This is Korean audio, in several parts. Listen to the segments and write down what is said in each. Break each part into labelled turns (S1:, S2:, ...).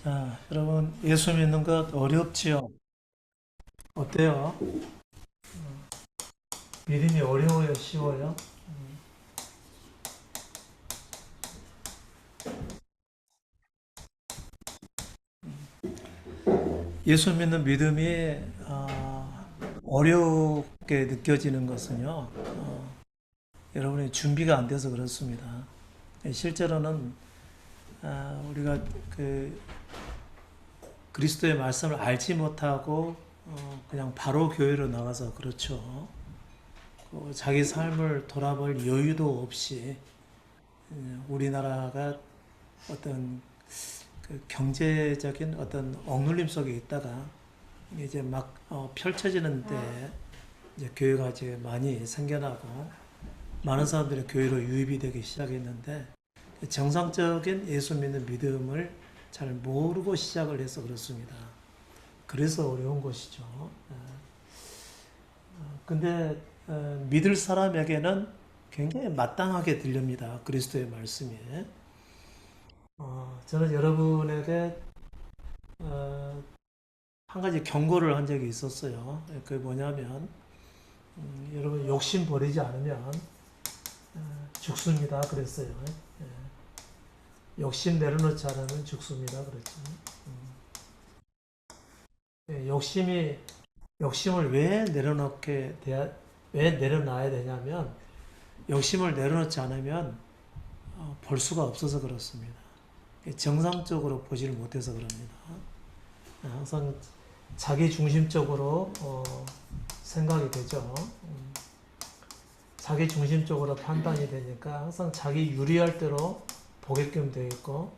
S1: 자, 여러분, 예수 믿는 것 어렵지요? 어때요? 믿음이 어려워요? 쉬워요? 예수 믿는 믿음이 어렵게 느껴지는 것은요, 여러분이 준비가 안 돼서 그렇습니다. 실제로는 우리가 그 그리스도의 말씀을 알지 못하고 그냥 바로 교회로 나가서 그렇죠. 자기 삶을 돌아볼 여유도 없이 우리나라가 어떤 그 경제적인 어떤 억눌림 속에 있다가 이제 막 펼쳐지는데 이제 교회가 이제 많이 생겨나고 많은 사람들이 교회로 유입이 되기 시작했는데 정상적인 예수 믿는 믿음을 잘 모르고 시작을 해서 그렇습니다. 그래서 어려운 것이죠. 근데 믿을 사람에게는 굉장히 마땅하게 들립니다. 그리스도의 말씀이. 저는 여러분에게 어, 한 가지 경고를 한 적이 있었어요. 그게 뭐냐면 여러분 욕심 버리지 않으면 죽습니다. 그랬어요. 욕심 내려놓지 않으면 죽습니다. 그랬죠. 욕심을 왜 내려놔야 되냐면 욕심을 내려놓지 않으면 볼 수가 없어서 그렇습니다. 정상적으로 보지를 못해서 그럽니다. 항상 자기 중심적으로 생각이 되죠. 자기 중심적으로 판단이 되니까 항상 자기 유리할 대로 보게끔 되어 있고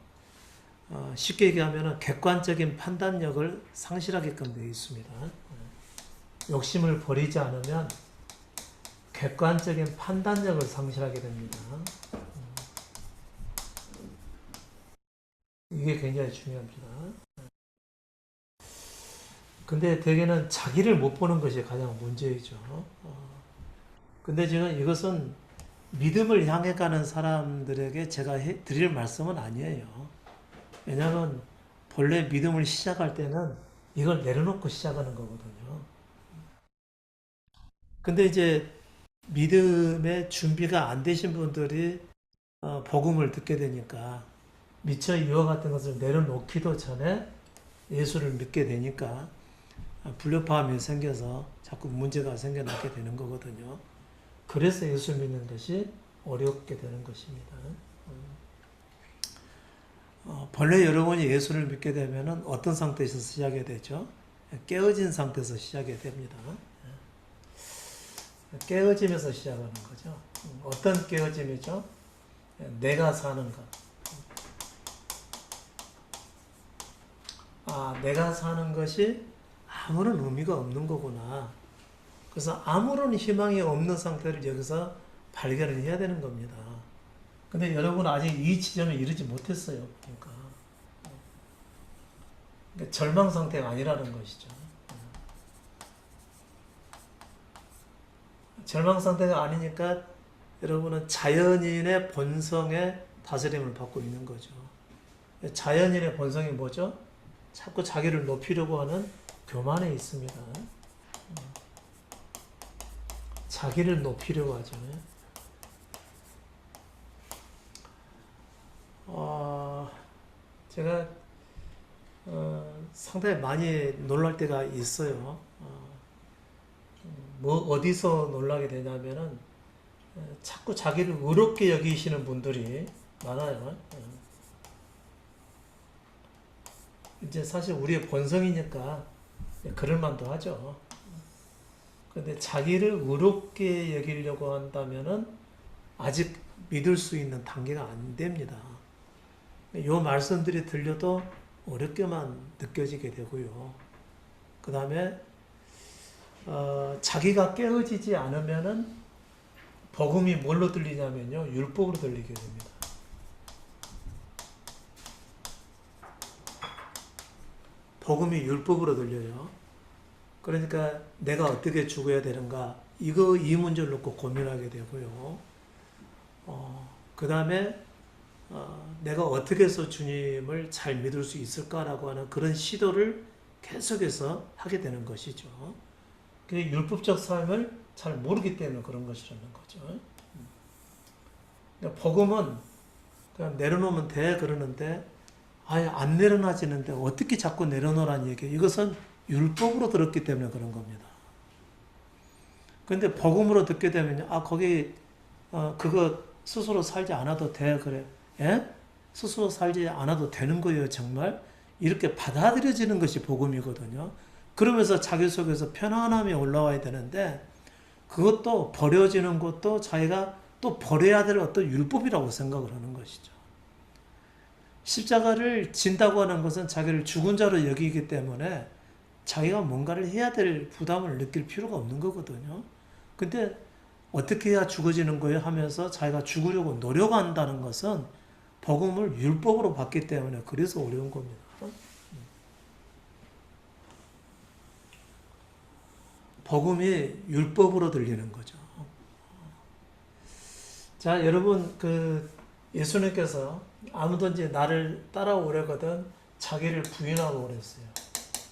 S1: 쉽게 얘기하면 객관적인 판단력을 상실하게끔 되어 있습니다. 욕심을 버리지 않으면 객관적인 판단력을 상실하게 됩니다. 이게 굉장히 중요합니다. 근데 대개는 자기를 못 보는 것이 가장 문제이죠. 근데 지금 이것은 믿음을 향해 가는 사람들에게 제가 드릴 말씀은 아니에요. 왜냐하면 본래 믿음을 시작할 때는 이걸 내려놓고 시작하는 거거든요. 근데 이제 믿음의 준비가 안 되신 분들이 복음을 듣게 되니까 미처 이와 같은 것을 내려놓기도 전에 예수를 믿게 되니까 불협화음이 생겨서 자꾸 문제가 생겨나게 되는 거거든요. 그래서 예수 믿는 것이 어렵게 되는 것입니다. 본래 여러분이 예수를 믿게 되면 어떤 상태에서 시작이 되죠? 깨어진 상태에서 시작이 됩니다. 깨어짐에서 시작하는 거죠. 어떤 깨어짐이죠? 내가 사는 것. 내가 사는 것이 아무런 의미가 없는 거구나. 그래서 아무런 희망이 없는 상태를 여기서 발견을 해야 되는 겁니다. 근데 여러분 아직 이 지점에 이르지 못했어요. 그러니까 절망 상태가 아니라는 것이죠. 절망 상태가 아니니까 여러분은 자연인의 본성의 다스림을 받고 있는 거죠. 자연인의 본성이 뭐죠? 자꾸 자기를 높이려고 하는 교만에 있습니다. 자기를 높이려고 하죠. 제가 상당히 많이 놀랄 때가 있어요. 어디서 놀라게 되냐면은 자꾸 자기를 의롭게 여기시는 분들이 많아요. 이제 사실 우리의 본성이니까 그럴 만도 하죠. 그런데 자기를 의롭게 여기려고 한다면은 아직 믿을 수 있는 단계가 안 됩니다. 이 말씀들이 들려도 어렵게만 느껴지게 되고요. 그 다음에 자기가 깨어지지 않으면은 복음이 뭘로 들리냐면요, 율법으로 들리게 됩니다. 복음이 율법으로 들려요. 그러니까 내가 어떻게 죽어야 되는가, 이 문제를 놓고 고민하게 되고요. 그 다음에 내가 어떻게 해서 주님을 잘 믿을 수 있을까라고 하는 그런 시도를 계속해서 하게 되는 것이죠. 그 율법적 삶을 잘 모르기 때문에 그런 것이라는 거죠. 그러니까 복음은 그냥 내려놓으면 돼 그러는데 아예 안 내려놔지는데 어떻게 자꾸 내려놓으라는 얘기예요. 이것은 율법으로 들었기 때문에 그런 겁니다. 그런데 복음으로 듣게 되면 거기 그거 스스로 살지 않아도 돼 그래. 예? 스스로 살지 않아도 되는 거예요. 정말 이렇게 받아들여지는 것이 복음이거든요. 그러면서 자기 속에서 편안함이 올라와야 되는데 그것도 버려지는 것도 자기가 또 버려야 될 어떤 율법이라고 생각을 하는 것이죠. 십자가를 진다고 하는 것은 자기를 죽은 자로 여기기 때문에 자기가 뭔가를 해야 될 부담을 느낄 필요가 없는 거거든요. 근데 어떻게 해야 죽어지는 거예요 하면서 자기가 죽으려고 노력한다는 것은 복음을 율법으로 받기 때문에 그래서 어려운 겁니다. 복음이 율법으로 들리는 거죠. 자, 여러분, 예수님께서 아무든지 나를 따라오려거든 자기를 부인하고 그랬어요.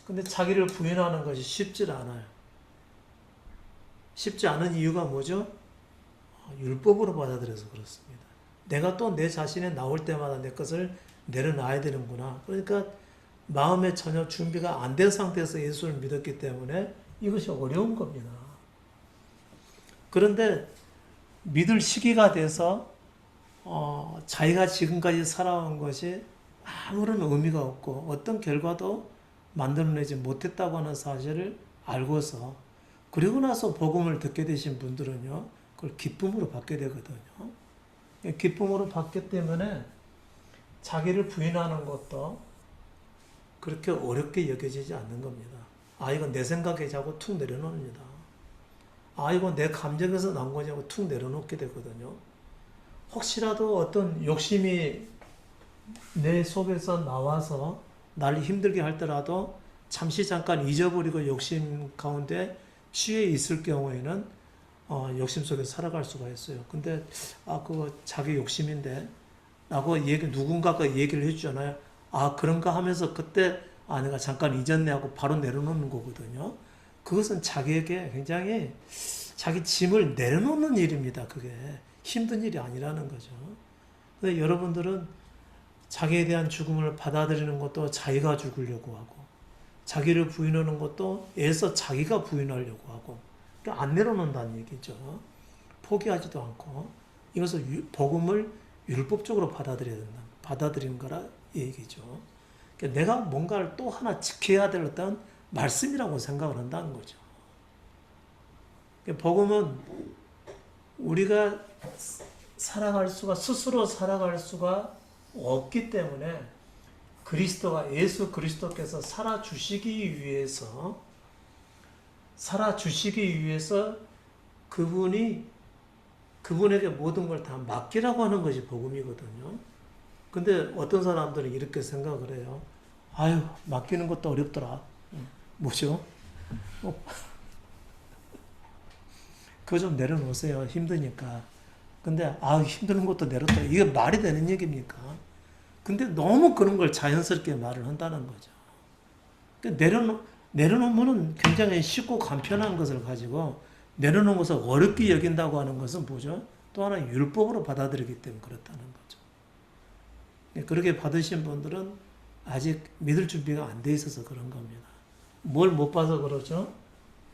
S1: 근데 자기를 부인하는 것이 쉽지 않아요. 쉽지 않은 이유가 뭐죠? 율법으로 받아들여서 그렇습니다. 내가 또 내 자신에 나올 때마다 내 것을 내려놔야 되는구나. 그러니까 마음에 전혀 준비가 안 된 상태에서 예수를 믿었기 때문에 이것이 어려운 겁니다. 그런데 믿을 시기가 돼서 자기가 지금까지 살아온 것이 아무런 의미가 없고 어떤 결과도 만들어내지 못했다고 하는 사실을 알고서 그리고 나서 복음을 듣게 되신 분들은요, 그걸 기쁨으로 받게 되거든요. 기쁨으로 받기 때문에 자기를 부인하는 것도 그렇게 어렵게 여겨지지 않는 겁니다. 이건 내 생각에 자고 툭 내려놓습니다. 이건 내 감정에서 난 거냐고 툭 내려놓게 되거든요. 혹시라도 어떤 욕심이 내 속에서 나와서 나를 힘들게 할더라도 잠시 잠깐 잊어버리고 욕심 가운데 취해 있을 경우에는 욕심 속에 살아갈 수가 있어요. 근데 그거 자기 욕심인데 라고 누군가가 얘기를 해주잖아요. 그런가 하면서 그때 내가 잠깐 잊었네 하고 바로 내려놓는 거거든요. 그것은 자기에게 굉장히 자기 짐을 내려놓는 일입니다. 그게 힘든 일이 아니라는 거죠. 근데 여러분들은 자기에 대한 죽음을 받아들이는 것도 자기가 죽으려고 하고 자기를 부인하는 것도 애써 자기가 부인하려고 하고 그러니까 안 내려놓는다는 얘기죠. 포기하지도 않고 이것을 복음을 율법적으로 받아들여야 된다. 받아들이는 거라 얘기죠. 그러니까 내가 뭔가를 또 하나 지켜야 될 어떤 말씀이라고 생각을 한다는 거죠. 그러니까 복음은 우리가 스스로 살아갈 수가 없기 때문에 예수 그리스도께서 살아주시기 위해서 그분에게 모든 걸 다 맡기라고 하는 것이 복음이거든요. 근데 어떤 사람들은 이렇게 생각을 해요. 맡기는 것도 어렵더라. 뭐죠? 그거 좀 내려놓으세요. 힘드니까. 근데 힘든 것도 내렸다. 이게 말이 되는 얘기입니까? 근데 너무 그런 걸 자연스럽게 말을 한다는 거죠. 내려놓으면 굉장히 쉽고 간편한 것을 가지고 내려놓은 것을 어렵게 여긴다고 하는 것은 뭐죠? 또 하나 율법으로 받아들이기 때문에 그렇다는 거죠. 그렇게 받으신 분들은 아직 믿을 준비가 안 돼 있어서 그런 겁니다. 뭘 못 봐서 그러죠?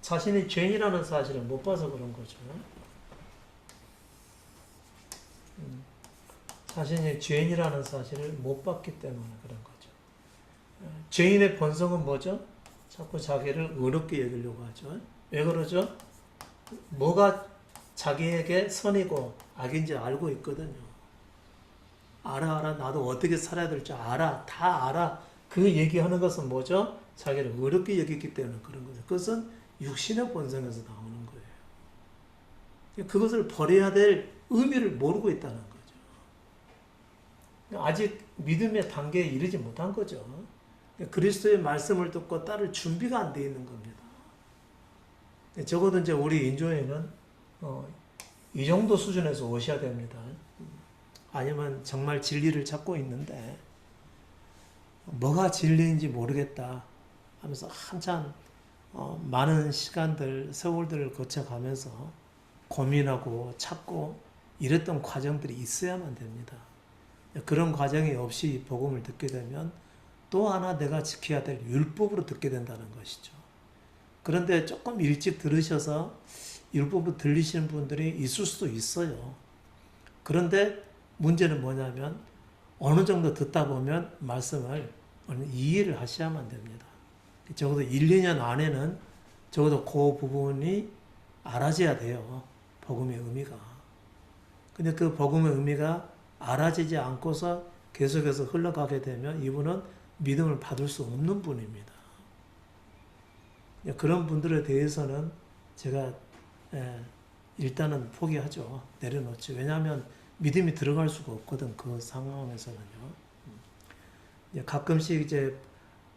S1: 자신이 죄인이라는 사실을 못 봐서 그런 거죠. 자신이 죄인이라는 사실을 못 봤기 때문에 그런 거죠. 죄인의 본성은 뭐죠? 자꾸 자기를 어렵게 여기려고 하죠. 왜 그러죠? 뭐가 자기에게 선이고 악인지 알고 있거든요. 알아. 나도 어떻게 살아야 될지 알아. 다 알아. 그 얘기하는 것은 뭐죠? 자기를 어렵게 여기기 때문에 그런 거죠. 그것은 육신의 본성에서 나오는 거예요. 그것을 버려야 될 의미를 모르고 있다는 거죠. 아직 믿음의 단계에 이르지 못한 거죠. 그리스도의 말씀을 듣고 따를 준비가 안 돼 있는 겁니다. 적어도 이제 우리 인조에는 이 정도 수준에서 오셔야 됩니다. 아니면 정말 진리를 찾고 있는데 뭐가 진리인지 모르겠다 하면서 한참 많은 시간들, 세월들을 거쳐가면서 고민하고 찾고 이랬던 과정들이 있어야만 됩니다. 그런 과정이 없이 복음을 듣게 되면 또 하나 내가 지켜야 될 율법으로 듣게 된다는 것이죠. 그런데 조금 일찍 들으셔서 율법을 들리시는 분들이 있을 수도 있어요. 그런데 문제는 뭐냐면 어느 정도 듣다 보면 말씀을 이해를 하셔야만 됩니다. 적어도 1, 2년 안에는 적어도 그 부분이 알아져야 돼요. 복음의 의미가. 근데 그 복음의 의미가 알아지지 않고서 계속해서 흘러가게 되면 이분은 믿음을 받을 수 없는 분입니다. 그런 분들에 대해서는 제가 일단은 포기하죠. 내려놓죠. 왜냐하면 믿음이 들어갈 수가 없거든. 그 상황에서는요. 가끔씩 이제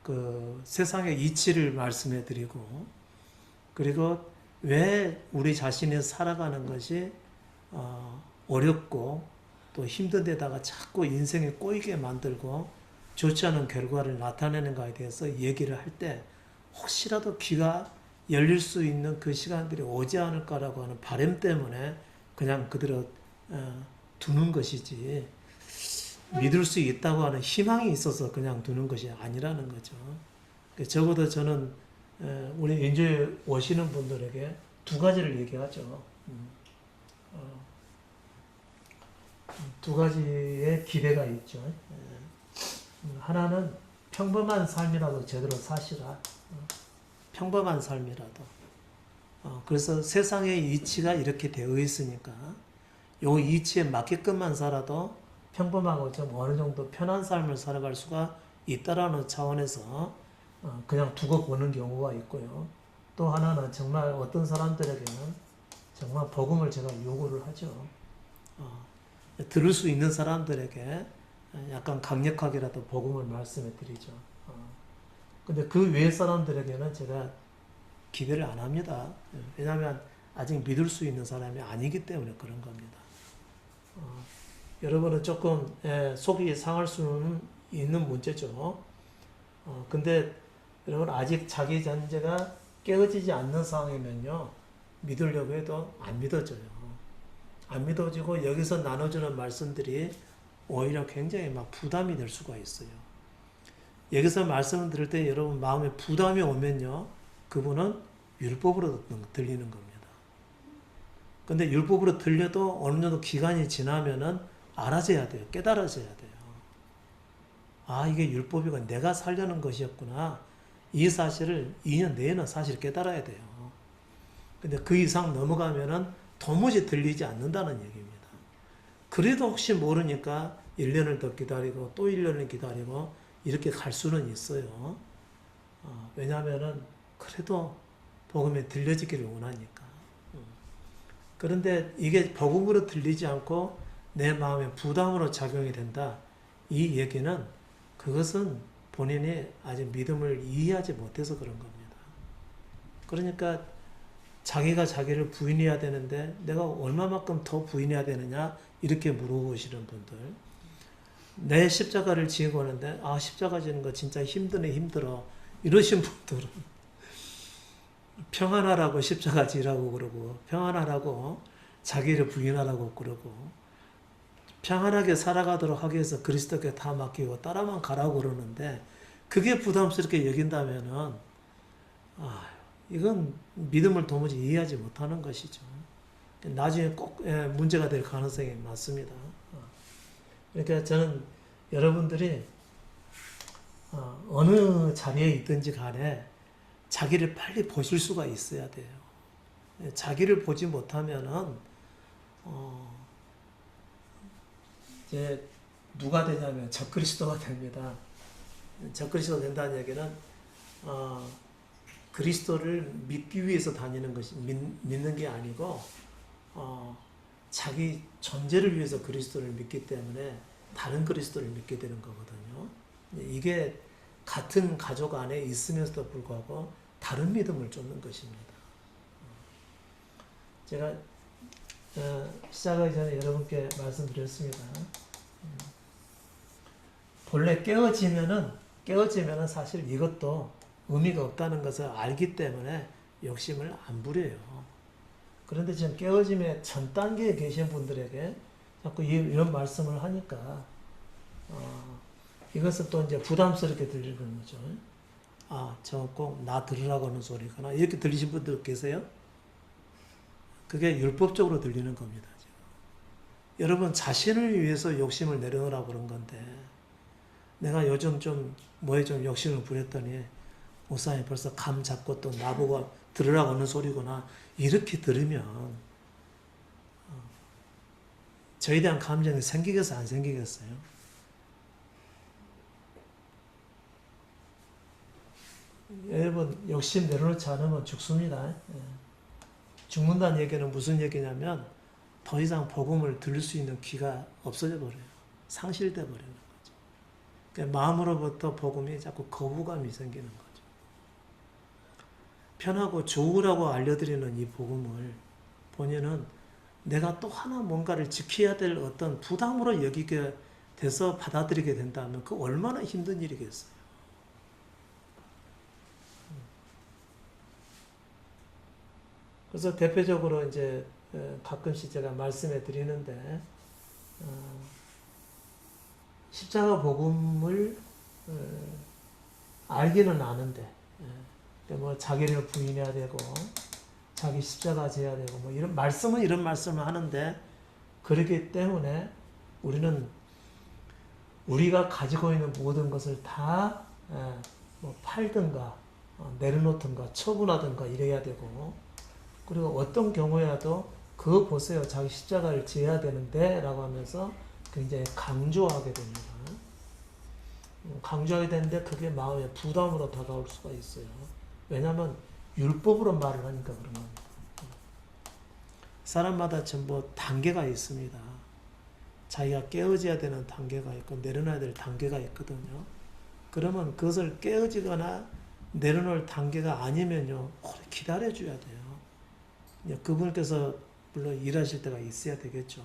S1: 그 세상의 이치를 말씀해 드리고, 그리고 왜 우리 자신이 살아가는 것이 어렵고 또 힘든 데다가 자꾸 인생에 꼬이게 만들고 좋지 않은 결과를 나타내는가에 대해서 얘기를 할 때 혹시라도 귀가 열릴 수 있는 그 시간들이 오지 않을까라고 하는 바람 때문에 그냥 그대로 두는 것이지, 믿을 수 있다고 하는 희망이 있어서 그냥 두는 것이 아니라는 거죠. 적어도 저는 우리 연주에 오시는 분들에게 두 가지를 얘기하죠. 두 가지의 기대가 있죠. 하나는 평범한 삶이라도 제대로 사시라. 평범한 삶이라도. 그래서 세상의 이치가 이렇게 되어 있으니까 요 이치에 맞게끔만 살아도 평범하고 좀 어느 정도 편한 삶을 살아갈 수가 있다라는 차원에서 그냥 두고 보는 경우가 있고요. 또 하나는 정말 어떤 사람들에게는 정말 복음을 제가 요구를 하죠. 들을 수 있는 사람들에게 약간 강력하게라도 복음을 말씀해 드리죠. 근데 그 외 사람들에게는 제가 기대를 안 합니다. 왜냐하면 아직 믿을 수 있는 사람이 아니기 때문에 그런 겁니다. 여러분은 조금 속이 상할 수는 있는 문제죠. 근데 여러분 아직 자기 전제가 깨어지지 않는 상황이면요, 믿으려고 해도 안 믿어져요. 안 믿어지고 여기서 나눠주는 말씀들이 오히려 굉장히 막 부담이 될 수가 있어요. 여기서 말씀을 들을 때 여러분 마음에 부담이 오면요, 그분은 율법으로 들리는 겁니다. 근데 율법으로 들려도 어느 정도 기간이 지나면은 알아져야 돼요. 깨달아져야 돼요. 아, 이게 율법이고 내가 살려는 것이었구나. 이 사실을 2년 내에는 사실 깨달아야 돼요. 근데 그 이상 넘어가면은 도무지 들리지 않는다는 얘기입니다. 그래도 혹시 모르니까 1년을 더 기다리고 또 1년을 기다리고 이렇게 갈 수는 있어요. 왜냐하면은 그래도 복음에 들려지기를 원하니까. 그런데 이게 복음으로 들리지 않고 내 마음에 부담으로 작용이 된다. 이 얘기는 그것은 본인이 아직 믿음을 이해하지 못해서 그런 겁니다. 그러니까 자기가 자기를 부인해야 되는데 내가 얼마만큼 더 부인해야 되느냐 이렇게 물어보시는 분들, 내 십자가를 지고 오는데 십자가 지는 거 진짜 힘드네 힘들어 이러신 분들은 평안하라고 십자가 지라고 그러고 평안하라고 자기를 부인하라고 그러고 평안하게 살아가도록 하기 위해서 그리스도께 다 맡기고 따라만 가라고 그러는데 그게 부담스럽게 여긴다면은 이건 믿음을 도무지 이해하지 못하는 것이죠. 나중에 꼭 문제가 될 가능성이 많습니다. 그러니까 저는 여러분들이 어느 자리에 있든지 간에 자기를 빨리 보실 수가 있어야 돼요. 자기를 보지 못하면은 이제 누가 되냐면 적그리스도가 됩니다. 적그리스도가 된다는 얘기는 그리스도를 믿기 위해서 다니는 것이 믿는 게 아니고 자기 존재를 위해서 그리스도를 믿기 때문에 다른 그리스도를 믿게 되는 거거든요. 이게 같은 가족 안에 있으면서도 불구하고 다른 믿음을 쫓는 것입니다. 제가 시작하기 전에 여러분께 말씀드렸습니다. 본래 깨어지면은 사실 이것도 의미가 없다는 것을 알기 때문에 욕심을 안 부려요. 그런데 지금 깨어짐의 전 단계에 계신 분들에게 자꾸 이런 말씀을 하니까 이것은 또 이제 부담스럽게 들리는 거죠. 아, 저 꼭 나 들으라고 하는 소리구나. 이렇게 들리신 분들 계세요? 그게 율법적으로 들리는 겁니다. 지금. 여러분 자신을 위해서 욕심을 내려놓으라고 그런 건데 내가 요즘 좀 뭐에 좀 욕심을 부렸더니 목사님 벌써 감 잡고 또 나보고 들으라고 하는 소리구나. 이렇게 들으면 저에 대한 감정이 생기겠어 안 생기겠어요? 여러분 욕심 내려놓지 않으면 죽습니다. 죽는다는 얘기는 무슨 얘기냐면 더 이상 복음을 들을 수 있는 귀가 없어져 버려요. 상실돼 버리는 거죠. 그러니까 마음으로부터 복음이 자꾸 거부감이 생기는 거죠. 편하고 좋으라고 알려드리는 이 복음을 본인은 내가 또 하나 뭔가를 지켜야 될 어떤 부담으로 여기게 돼서 받아들이게 된다면 그 얼마나 힘든 일이겠어요. 그래서 대표적으로 이제 가끔씩 제가 말씀해 드리는데 십자가 복음을 알기는 아는데 뭐 자기를 부인해야 되고 자기 십자가 져야 되고 뭐 이런 말씀을 하는데 그렇기 때문에 우리는 우리가 가지고 있는 모든 것을 다 뭐 팔든가 내려놓든가 처분하든가 이래야 되고 그리고 어떤 경우에라도 그거 보세요. 자기 십자가를 지어야 되는데 라고 하면서 굉장히 강조하게 됩니다. 강조하게 되는데 그게 마음의 부담으로 다가올 수가 있어요. 왜냐하면 율법으로 말을 하니까 그런 겁니다. 사람마다 전부 단계가 있습니다. 자기가 깨어져야 되는 단계가 있고 내려놔야 될 단계가 있거든요. 그러면 그것을 깨어지거나 내려놓을 단계가 아니면요. 오래 기다려줘야 돼요. 그분께서 물론 일하실 때가 있어야 되겠죠.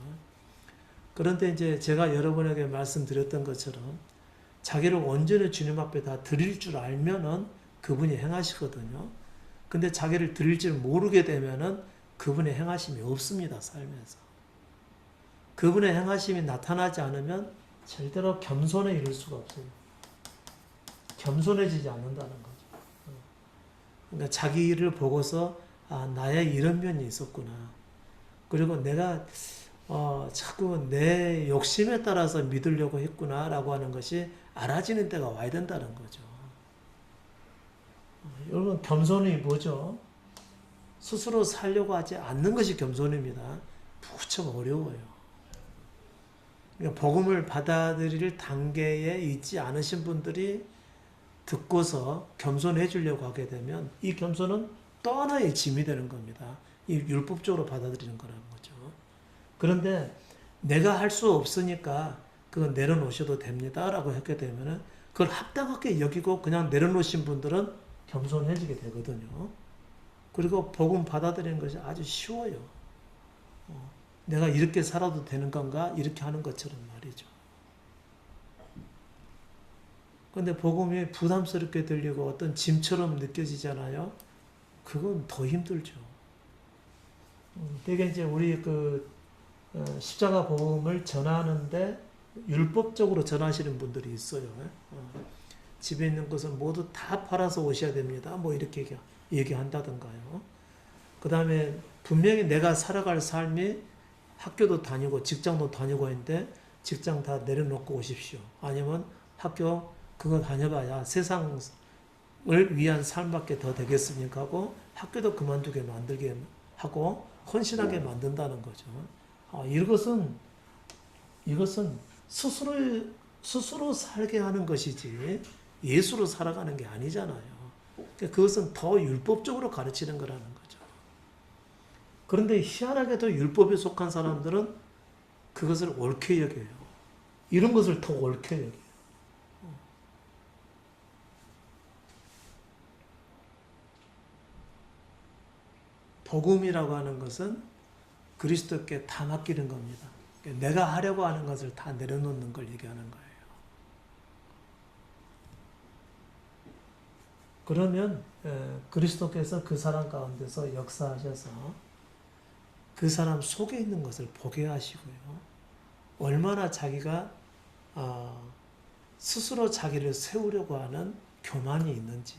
S1: 그런데 이제 제가 여러분에게 말씀드렸던 것처럼 자기를 온전히 주님 앞에 다 드릴 줄 알면은 그분이 행하시거든요. 근데 자기를 드릴 줄 모르게 되면은 그분의 행하심이 없습니다, 삶에서. 그분의 행하심이 나타나지 않으면 절대로 겸손에 이를 수가 없어요. 겸손해지지 않는다는 거죠. 그러니까 자기 일을 보고서 아, 나의 이런 면이 있었구나. 그리고 내가 자꾸 내 욕심에 따라서 믿으려고 했구나라고 하는 것이 알아지는 때가 와야 된다는 거죠. 여러분 겸손이 뭐죠? 스스로 살려고 하지 않는 것이 겸손입니다. 무척 어려워요. 그러니까 복음을 받아들일 단계에 있지 않으신 분들이 듣고서 겸손해 주려고 하게 되면 이 겸손은 또 하나의 짐이 되는 겁니다. 이 율법적으로 받아들이는 거라는 거죠. 그런데 내가 할 수 없으니까 그건 내려놓으셔도 됩니다. 라고 했게 되면 그걸 합당하게 여기고 그냥 내려놓으신 분들은 겸손해지게 되거든요. 그리고 복음 받아들이는 것이 아주 쉬워요. 내가 이렇게 살아도 되는 건가? 이렇게 하는 것처럼 말이죠. 근데 복음이 부담스럽게 들리고 어떤 짐처럼 느껴지잖아요. 그건 더 힘들죠. 되게 이제 우리 십자가 복음을 전하는데 율법적으로 전하시는 분들이 있어요. 집에 있는 것을 모두 다 팔아서 오셔야 됩니다. 뭐 이렇게 얘기한다던가요. 그 다음에 분명히 내가 살아갈 삶이 학교도 다니고 직장도 다니고 있는데 직장 다 내려놓고 오십시오. 아니면 학교 그거 다녀봐야 세상을 위한 삶밖에 더 되겠습니까 하고 학교도 그만두게 만들게 하고 헌신하게 만든다는 거죠. 이것은 스스로 살게 하는 것이지 예수로 살아가는 게 아니잖아요. 그것은 더 율법적으로 가르치는 거라는 거죠. 그런데 희한하게도 율법에 속한 사람들은 그것을 옳게 여겨요. 이런 것을 더 옳게 여겨요. 복음이라고 하는 것은 그리스도께 다 맡기는 겁니다. 내가 하려고 하는 것을 다 내려놓는 걸 얘기하는 거예요. 그러면 그리스도께서 그 사람 가운데서 역사하셔서 그 사람 속에 있는 것을 보게 하시고요. 얼마나 자기가 스스로 자기를 세우려고 하는 교만이 있는지,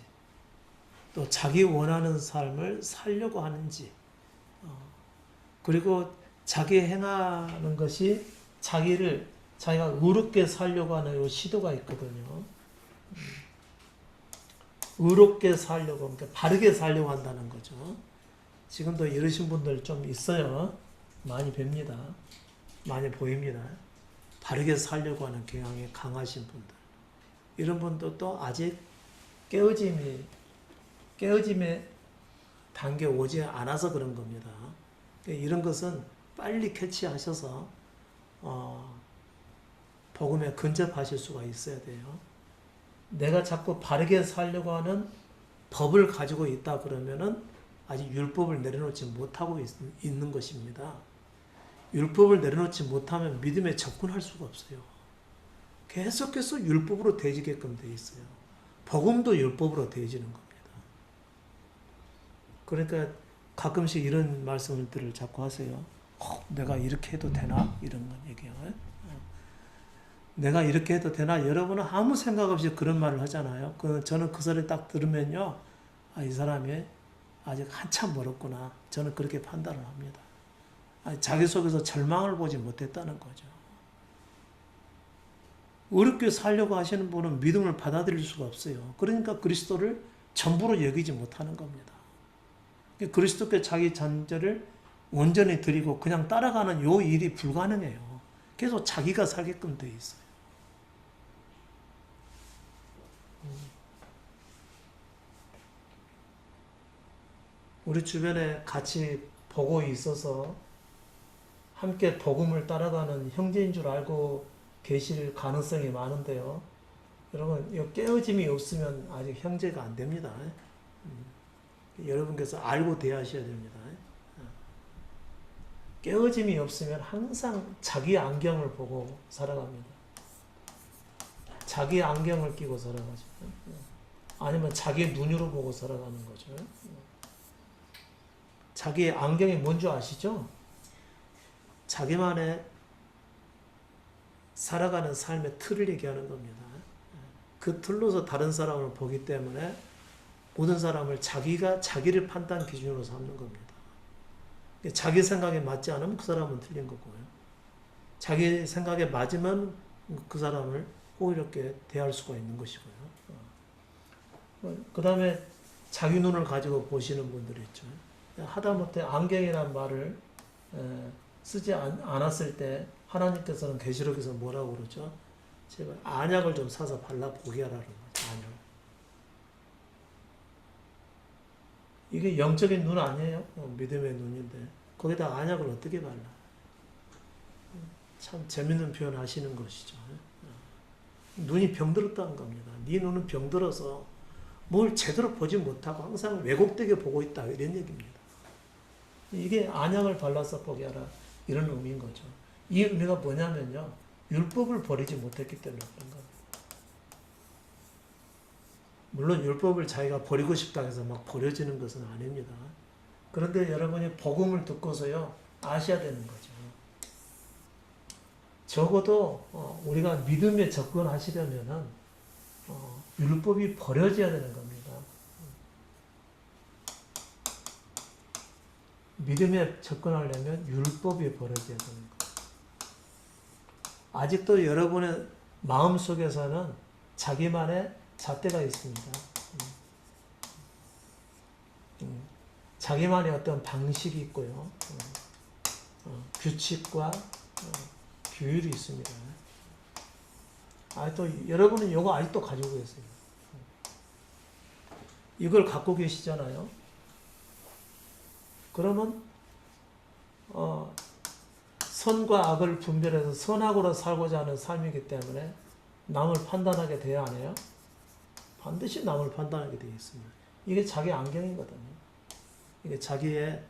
S1: 또 자기 원하는 삶을 살려고 하는지, 그리고 자기 행하는 것이 자기가 의롭게 살려고 하는 시도가 있거든요. 의롭게 살려고, 그러니까 바르게 살려고 한다는 거죠. 지금도 이러신 분들 좀 있어요. 많이 뵙니다. 많이 보입니다. 바르게 살려고 하는 경향이 강하신 분들. 이런 분들도 아직 깨어짐의 단계 오지 않아서 그런 겁니다. 이런 것은 빨리 캐치하셔서 복음에 근접하실 수가 있어야 돼요. 내가 자꾸 바르게 살려고 하는 법을 가지고 있다 그러면은 아직 율법을 내려놓지 못하고 있는 것입니다. 율법을 내려놓지 못하면 믿음에 접근할 수가 없어요. 계속해서 율법으로 되지게끔 돼 있어요. 복음도 율법으로 되어지는 겁니다. 그러니까 가끔씩 이런 말씀들을 자꾸 하세요. 내가 이렇게 해도 되나? 이런 건 얘기해요. 내가 이렇게 해도 되나? 여러분은 아무 생각 없이 그런 말을 하잖아요. 저는 그 소리 딱 들으면요. 이 사람이 아직 한참 멀었구나. 저는 그렇게 판단을 합니다. 자기 속에서 절망을 보지 못했다는 거죠. 어렵게 살려고 하시는 분은 믿음을 받아들일 수가 없어요. 그러니까 그리스도를 전부로 여기지 못하는 겁니다. 그리스도께 자기 전제를 온전히 드리고 그냥 따라가는 요 일이 불가능해요. 계속 자기가 살게끔 돼 있어요. 우리 주변에 같이 보고 있어서 함께 복음을 따라가는 형제인 줄 알고 계실 가능성이 많은데요. 여러분, 깨어짐이 없으면 아직 형제가 안 됩니다. 여러분께서 알고 대하셔야 됩니다. 깨어짐이 없으면 항상 자기 안경을 보고 살아갑니다. 자기 안경을 끼고 살아가죠. 아니면 자기 눈으로 보고 살아가는 거죠. 자기 안경이 뭔지 아시죠? 자기만의 살아가는 삶의 틀을 얘기하는 겁니다. 그 틀로서 다른 사람을 보기 때문에 모든 사람을 자기를 판단 기준으로 삼는 겁니다. 자기 생각에 맞지 않으면 그 사람은 틀린 거고요. 자기 생각에 맞으면 그 사람을 호의롭게 대할 수가 있는 것이고요. 그 다음에 자기 눈을 가지고 보시는 분들이 있죠. 하다못해 안경이라는 말을 쓰지 않았을 때 하나님께서는 계시록에서 뭐라고 그러죠? 제발 안약을 좀 사서 발라보게 하라는 거죠. 안약. 이게 영적인 눈 아니에요? 믿음의 눈인데 거기다 안약을 어떻게 발라? 참 재밌는 표현 하시는 것이죠. 눈이 병들었다는 겁니다. 네 눈은 병들어서 뭘 제대로 보지 못하고 항상 왜곡되게 보고 있다 이런 얘기입니다. 이게 안약을 발라서 보게 하라 이런 의미인 거죠. 이 의미가 뭐냐면요. 율법을 버리지 못했기 때문에 그런 겁니다. 물론 율법을 자기가 버리고 싶다 해서 막 버려지는 것은 아닙니다. 그런데 여러분이 복음을 듣고서요. 아셔야 되는 거죠. 적어도 우리가 믿음에 접근하시려면은 율법이 버려져야 되는 겁니다. 믿음에 접근하려면 율법이 버려져야 되는 거예요. 아직도 여러분의 마음속에서는 자기만의 잣대가 있습니다. 자기만의 어떤 방식이 있고요. 규칙과 규율이 있습니다. 아직도 여러분은 이거 아직도 가지고 계세요. 이걸 갖고 계시잖아요. 그러면 선과 악을 분별해서 선악으로 살고자 하는 삶이기 때문에 남을 판단하게 돼야 하네요. 반드시 남을 판단하게 되어 있습니다. 이게 자기 안경이거든요. 이게 자기의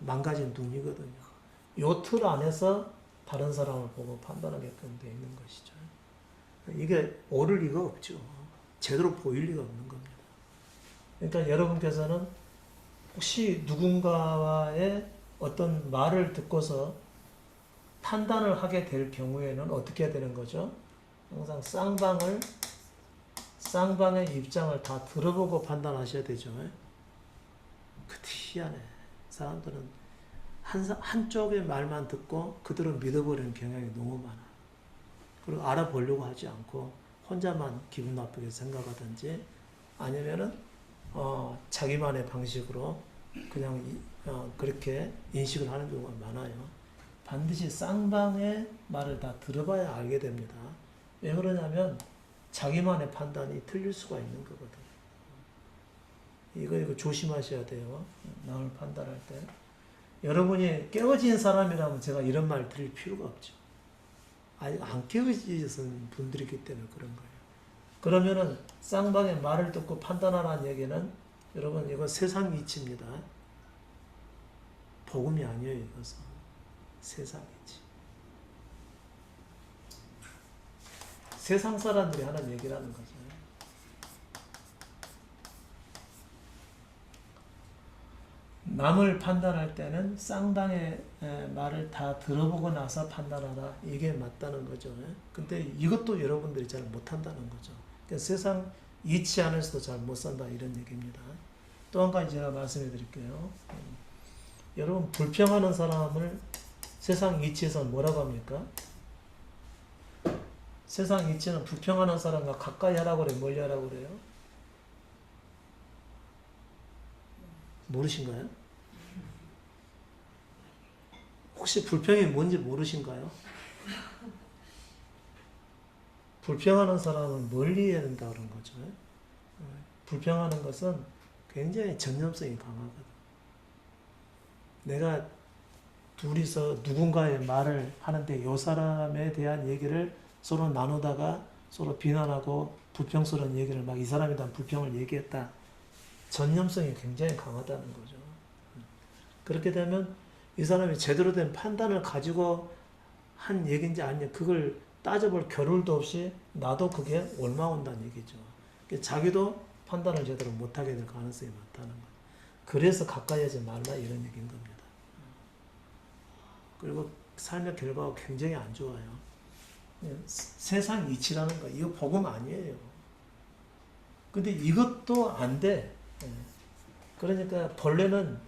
S1: 망가진 눈이거든요. 요 틀 안에서 다른 사람을 보고 판단하게끔 되어 있는 것이죠. 이게 옳을 리가 없죠. 제대로 보일 리가 없는 겁니다. 그러니까 여러분께서는 혹시 누군가와의 어떤 말을 듣고서 판단을 하게 될 경우에는 어떻게 해야 되는 거죠? 항상 쌍방의 입장을 다 들어보고 판단하셔야 되죠. 그 희한해. 사람들은 한쪽의 말만 듣고 그대로 믿어버리는 경향이 너무 많아. 그리고 알아보려고 하지 않고 혼자만 기분 나쁘게 생각하든지 아니면은 자기만의 방식으로 그냥 그렇게 인식을 하는 경우가 많아요. 반드시 쌍방의 말을 다 들어봐야 알게 됩니다. 왜 그러냐면 자기만의 판단이 틀릴 수가 있는 거거든. 이거 조심하셔야 돼요. 남을 판단할 때. 여러분이 깨어진 사람이라면 제가 이런 말 드릴 필요가 없죠. 아니, 안 깨어진 분들이기 때문에 그런 거예요. 그러면은 쌍방의 말을 듣고 판단하라는 얘기는 여러분 이거 세상 이치입니다. 복음이 아니에요. 이것은 세상 이치. 세상 사람들이 하는 얘기라는 거죠. 남을 판단할 때는 쌍방의 말을 다 들어보고 나서 판단하라. 이게 맞다는 거죠. 근데 이것도 여러분들이 잘 못한다는 거죠. 그러니까 세상 이치 안에서도 잘 못 산다 이런 얘기입니다. 또 한 가지 제가 말씀해 드릴게요. 여러분 불평하는 사람을 세상 이치에서 뭐라고 합니까? 세상 이치는 불평하는 사람과 가까이 하라고 그래요? 멀리 하라고 그래요? 모르신가요? 혹시 불평이 뭔지 모르신가요? 불평하는 사람은 멀리 해야 된다 그런 거죠. 불평하는 것은 굉장히 전념성이 강하거든. 내가 둘이서 누군가의 말을 하는데 이 사람에 대한 얘기를 서로 나누다가 서로 비난하고 불평스러운 얘기를 막 이 사람에 대한 불평을 얘기했다. 전념성이 굉장히 강하다는 거죠. 그렇게 되면 이 사람이 제대로 된 판단을 가지고 한 얘기인지 아니냐 그걸 따져볼 겨를도 없이 나도 그게 옳아온다는 얘기죠. 자기도 판단을 제대로 못하게 될 가능성이 많다는 거예요. 그래서 가까이 하지 말라 이런 얘기인 겁니다. 그리고 삶의 결과가 굉장히 안 좋아요. 세상 이치라는 거 이거 복음 아니에요. 근데 이것도 안 돼. 그러니까 본래는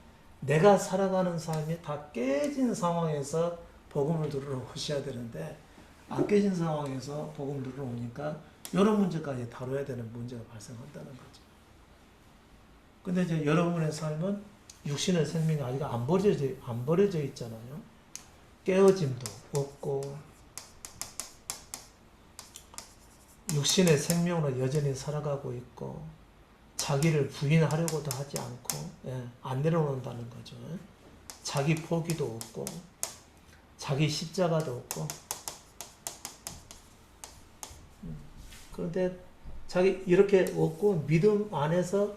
S1: 내가 살아가는 삶이 다 깨진 상황에서 복음을 들으러 오셔야 되는데 안 깨진 상황에서 복음 들으러 오니까 이런 문제까지 다뤄야 되는 문제가 발생한다는 거죠. 근데 이제 여러분의 삶은 육신의 생명이 아직 안 버려져 있잖아요. 깨어짐도 없고 육신의 생명으로 여전히 살아가고 있고 자기를 부인하려고도 하지 않고 안 내려놓는다는 거죠. 자기 포기도 없고 자기 십자가도 없고 그런데 자기 이렇게 없고 믿음 안에서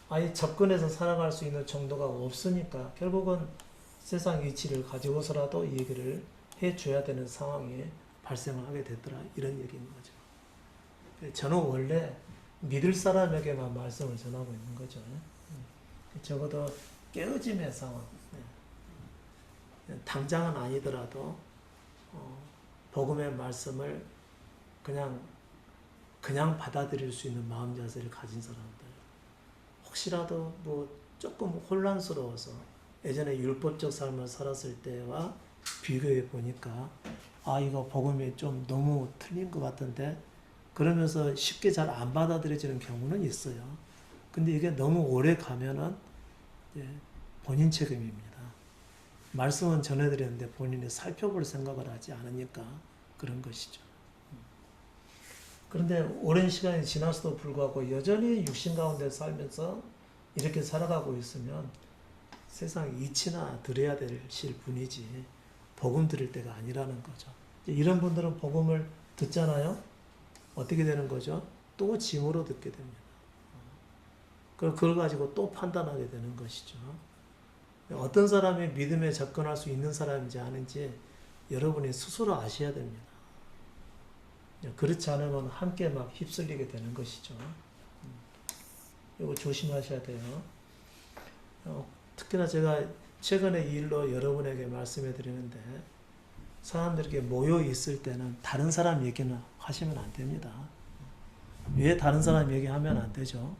S1: 아예 접근해서 살아갈 수 있는 정도가 없으니까 결국은 세상 이치를 가지고서라도 이 얘기를 해줘야 되는 상황이 발생을 하게 됐더라 이런 얘기인 거죠. 저는 원래 믿을 사람에게만 말씀을 전하고 있는 거죠. 적어도 깨어짐의 상황. 당장은 아니더라도 복음의 말씀을 그냥 받아들일 수 있는 마음 자세를 가진 사람들. 혹시라도 뭐 조금 혼란스러워서 예전에 율법적 삶을 살았을 때와 비교해 보니까 이거 복음이 좀 너무 틀린 것 같은데 그러면서 쉽게 잘 안 받아들여지는 경우는 있어요. 근데 이게 너무 오래 가면은 본인 책임입니다. 말씀은 전해드렸는데 본인이 살펴볼 생각을 하지 않으니까 그런 것이죠. 그런데 오랜 시간이 지났어도 불구하고 여전히 육신 가운데 살면서 이렇게 살아가고 있으면 세상 이치나 드려야 되실 분이지 복음 드릴 때가 아니라는 거죠. 이런 분들은 복음을 듣잖아요. 어떻게 되는 거죠? 또 짐으로 듣게 됩니다. 그걸 가지고 또 판단하게 되는 것이죠. 어떤 사람이 믿음에 접근할 수 있는 사람인지 아닌지 여러분이 스스로 아셔야 됩니다. 그렇지 않으면 함께 막 휩쓸리게 되는 것이죠. 이거 조심하셔야 돼요. 특히나 제가 최근에 이 일로 여러분에게 말씀해 드리는데, 사람들에게 모여 있을 때는 다른 사람 얘기는 하시면 안 됩니다. 왜 다른 사람 얘기하면 안 되죠?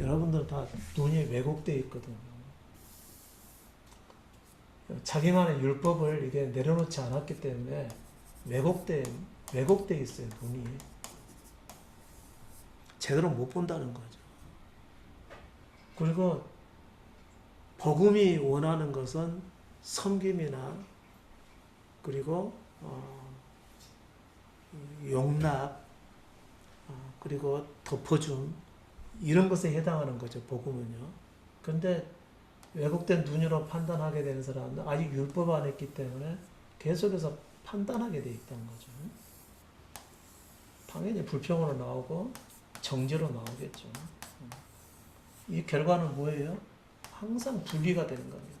S1: 여러분들 다 눈이 왜곡되어 있거든요. 자기만의 율법을 이게 내려놓지 않았기 때문에 왜곡되어 있어요, 눈이. 제대로 못 본다는 거죠. 그리고 복음이 원하는 것은 섬김이나 그리고 용납, 그리고 덮어줌, 이런 것에 해당하는 거죠, 복음은요. 근데 왜곡된 눈으로 판단하게 되는 사람은 아직 율법 안에 있기 때문에 계속해서 판단하게 돼 있다는 거죠. 당연히 불평으로 나오고 정죄로 나오겠죠. 이 결과는 뭐예요? 항상 분리가 되는 겁니다.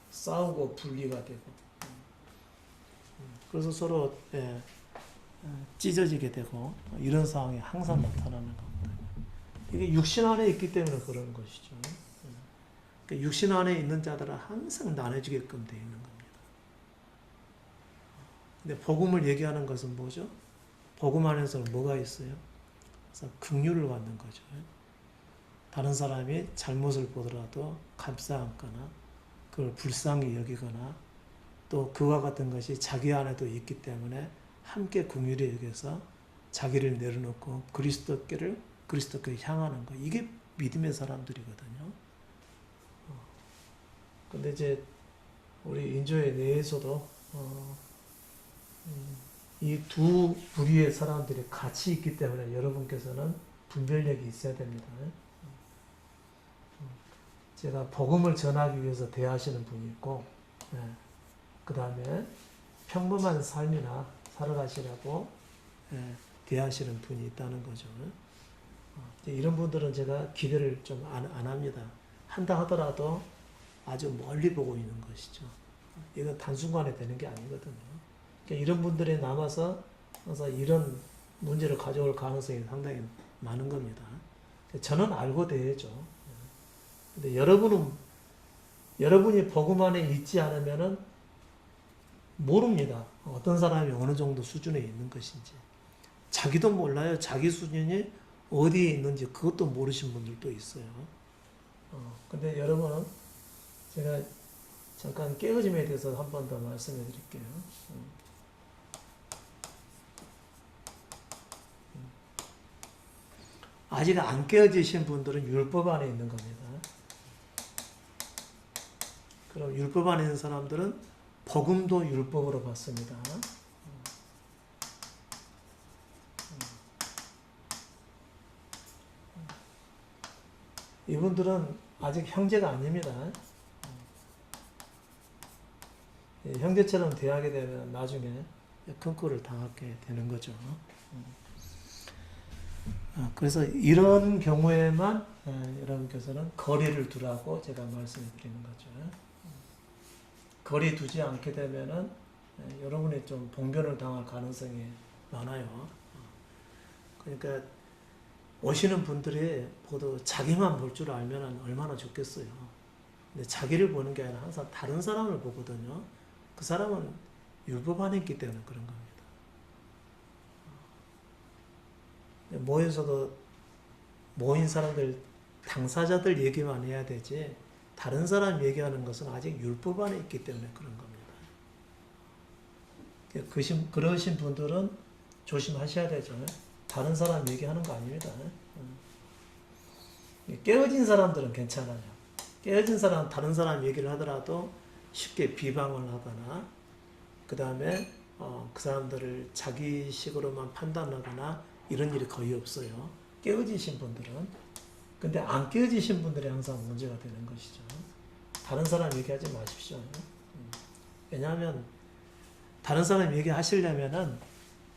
S1: 싸우고 분리가 되고. 그래서 서로 찢어지게 되고 이런 상황이 항상 나타나는 겁니다. 이게 육신 안에 있기 때문에 그런 것이죠. 육신 안에 있는 자들은 항상 나눠지게끔 되어 있는 겁니다. 근데 복음을 얘기하는 것은 뭐죠? 복음 안에서는 뭐가 있어요? 그래서 긍휼을 받는 거죠. 다른 사람이 잘못을 보더라도 감싸 안거나 그걸 불쌍히 여기거나 또 그와 같은 것이 자기 안에도 있기 때문에 함께 긍휼히 여겨서 자기를 내려놓고 그리스도께를 향하는 거. 이게 믿음의 사람들이거든요. 근데 이제 우리 인조회 내에서도 이 두 부류의 사람들이 같이 있기 때문에 여러분께서는 분별력이 있어야 됩니다. 제가 복음을 전하기 위해서 대하시는 분이 있고, 그 다음에 평범한 삶이나 살아가시라고 대하시는 분이 있다는 거죠. 이런 분들은 제가 기대를 좀 안 합니다. 한다 하더라도 아주 멀리 보고 있는 것이죠. 이건 단순간에 되는 게 아니거든요. 그러니까 이런 분들이 남아서 항상 이런 문제를 가져올 가능성이 상당히 많은 겁니다. 저는 알고 대해죠. 근데 여러분이 복음 안에 있지 않으면은 모릅니다. 어떤 사람이 어느 정도 수준에 있는 것인지. 자기도 몰라요. 자기 수준이 어디에 있는지 그것도 모르신 분들도 있어요. 근데 여러분, 제가 잠깐 깨어짐에 대해서 한 번 더 말씀해 드릴게요. 아직 안 깨어지신 분들은 율법 안에 있는 겁니다. 그럼 율법 안에 있는 사람들은 복음도 율법으로 받습니다. 이분들은 아직 형제가 아닙니다. 형제처럼 대하게 되면 나중에 큰 꼴을 당하게 되는 거죠. 그래서 이런 경우에만 여러분께서는 거리를 두라고 제가 말씀해 드리는 거죠. 거리 두지 않게 되면은 여러분이 좀 봉변을 당할 가능성이 많아요. 그러니까 오시는 분들이 모두 자기만 볼 줄 알면 얼마나 좋겠어요. 근데 자기를 보는 게 아니라 항상 다른 사람을 보거든요. 그 사람은 율법 안에 있기 때문에 그런 겁니다. 모여서도 모인 사람들, 당사자들 얘기만 해야 되지 다른 사람 얘기하는 것은 아직 율법 안에 있기 때문에 그런 겁니다. 그러신 분들은 조심하셔야 되죠. 다른 사람 얘기하는 거 아닙니다. 깨어진 사람들은 괜찮아요. 깨어진 사람은 다른 사람 얘기를 하더라도 쉽게 비방을 하거나 그 다음에 그 사람들을 자기식으로만 판단하거나 이런 일이 거의 없어요. 깨어지신 분들은. 근데 안 깨어지신 분들이 항상 문제가 되는 것이죠. 다른 사람 얘기하지 마십시오. 왜냐하면 다른 사람 얘기하시려면은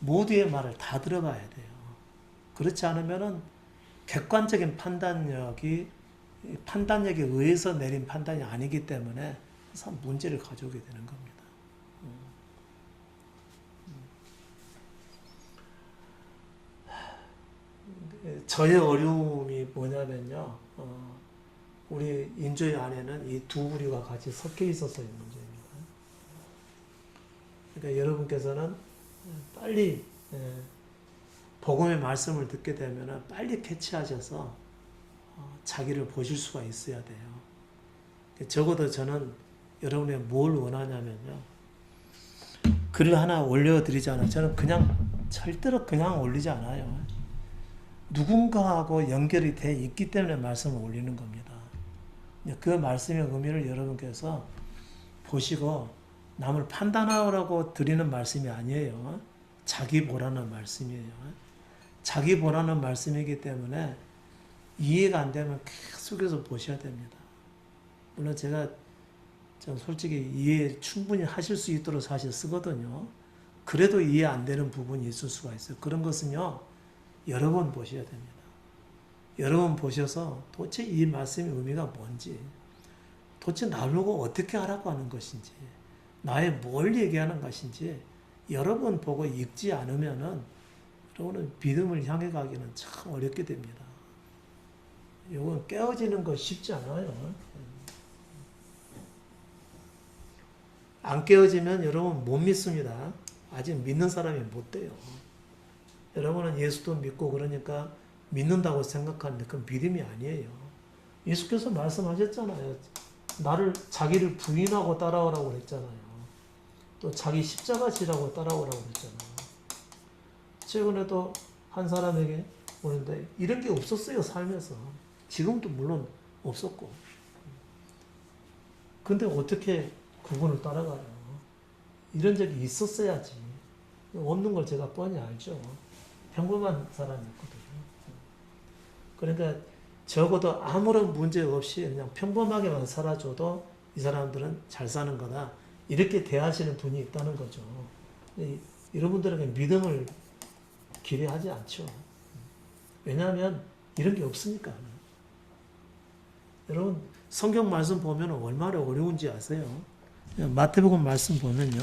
S1: 모두의 말을 다 들어봐야 돼요. 그렇지 않으면은 객관적인 판단력에 의해서 내린 판단이 아니기 때문에 항상 문제를 가져오게 되는 겁니다. 저의 어려움이 뭐냐면요. 우리 인조의 안에는 이 두 부류가 같이 섞여 있어서의 문제입니다. 그러니까 여러분께서는 빨리 복음의 말씀을 듣게 되면 빨리 캐치하셔서 자기를 보실 수가 있어야 돼요. 적어도 저는 여러분이 뭘 원하냐면요. 글을 하나 올려드리잖아요. 저는 절대로 그냥 올리지 않아요. 누군가하고 연결이 돼 있기 때문에 말씀을 올리는 겁니다. 그 말씀의 의미를 여러분께서 보시고 남을 판단하라고 드리는 말씀이 아니에요. 자기 보라는 말씀이에요. 자기 보라는 말씀이기 때문에 이해가 안 되면 계속해서 보셔야 됩니다. 물론 제가 좀 솔직히 이해 충분히 하실 수 있도록 사실 쓰거든요. 그래도 이해 안 되는 부분이 있을 수가 있어요. 그런 것은요, 여러 번 보셔야 됩니다. 여러 번 보셔서 도대체 이 말씀의 의미가 뭔지, 도대체 나보고 어떻게 하라고 하는 것인지, 나의 뭘 얘기하는 것인지 여러 번 보고 읽지 않으면은 여러분은 믿음을 향해 가기는 참 어렵게 됩니다. 이건 깨어지는 거 쉽지 않아요. 안 깨어지면 여러분 못 믿습니다. 아직 믿는 사람이 못 돼요. 여러분은 예수도 믿고 그러니까 믿는다고 생각하는데 그건 믿음이 아니에요. 예수께서 말씀하셨잖아요. 자기를 부인하고 따라오라고 그랬잖아요. 또 자기 십자가 지라고 따라오라고 그랬잖아요. 최근에도 한 사람에게 오는데 이런 게 없었어요, 살면서. 지금도 물론 없었고. 근데 어떻게 그분을 따라가요? 이런 적이 있었어야지. 없는 걸 제가 뻔히 알죠. 평범한 사람이었거든요. 그러니까 적어도 아무런 문제 없이 그냥 평범하게만 살아줘도 이 사람들은 잘 사는 거다. 이렇게 대하시는 분이 있다는 거죠. 여러분들에게 믿음을 기대하지 않죠. 왜냐하면 이런 게 없으니까. 여러분 성경 말씀 보면 얼마나 어려운지 아세요? 마태복음 말씀 보면요.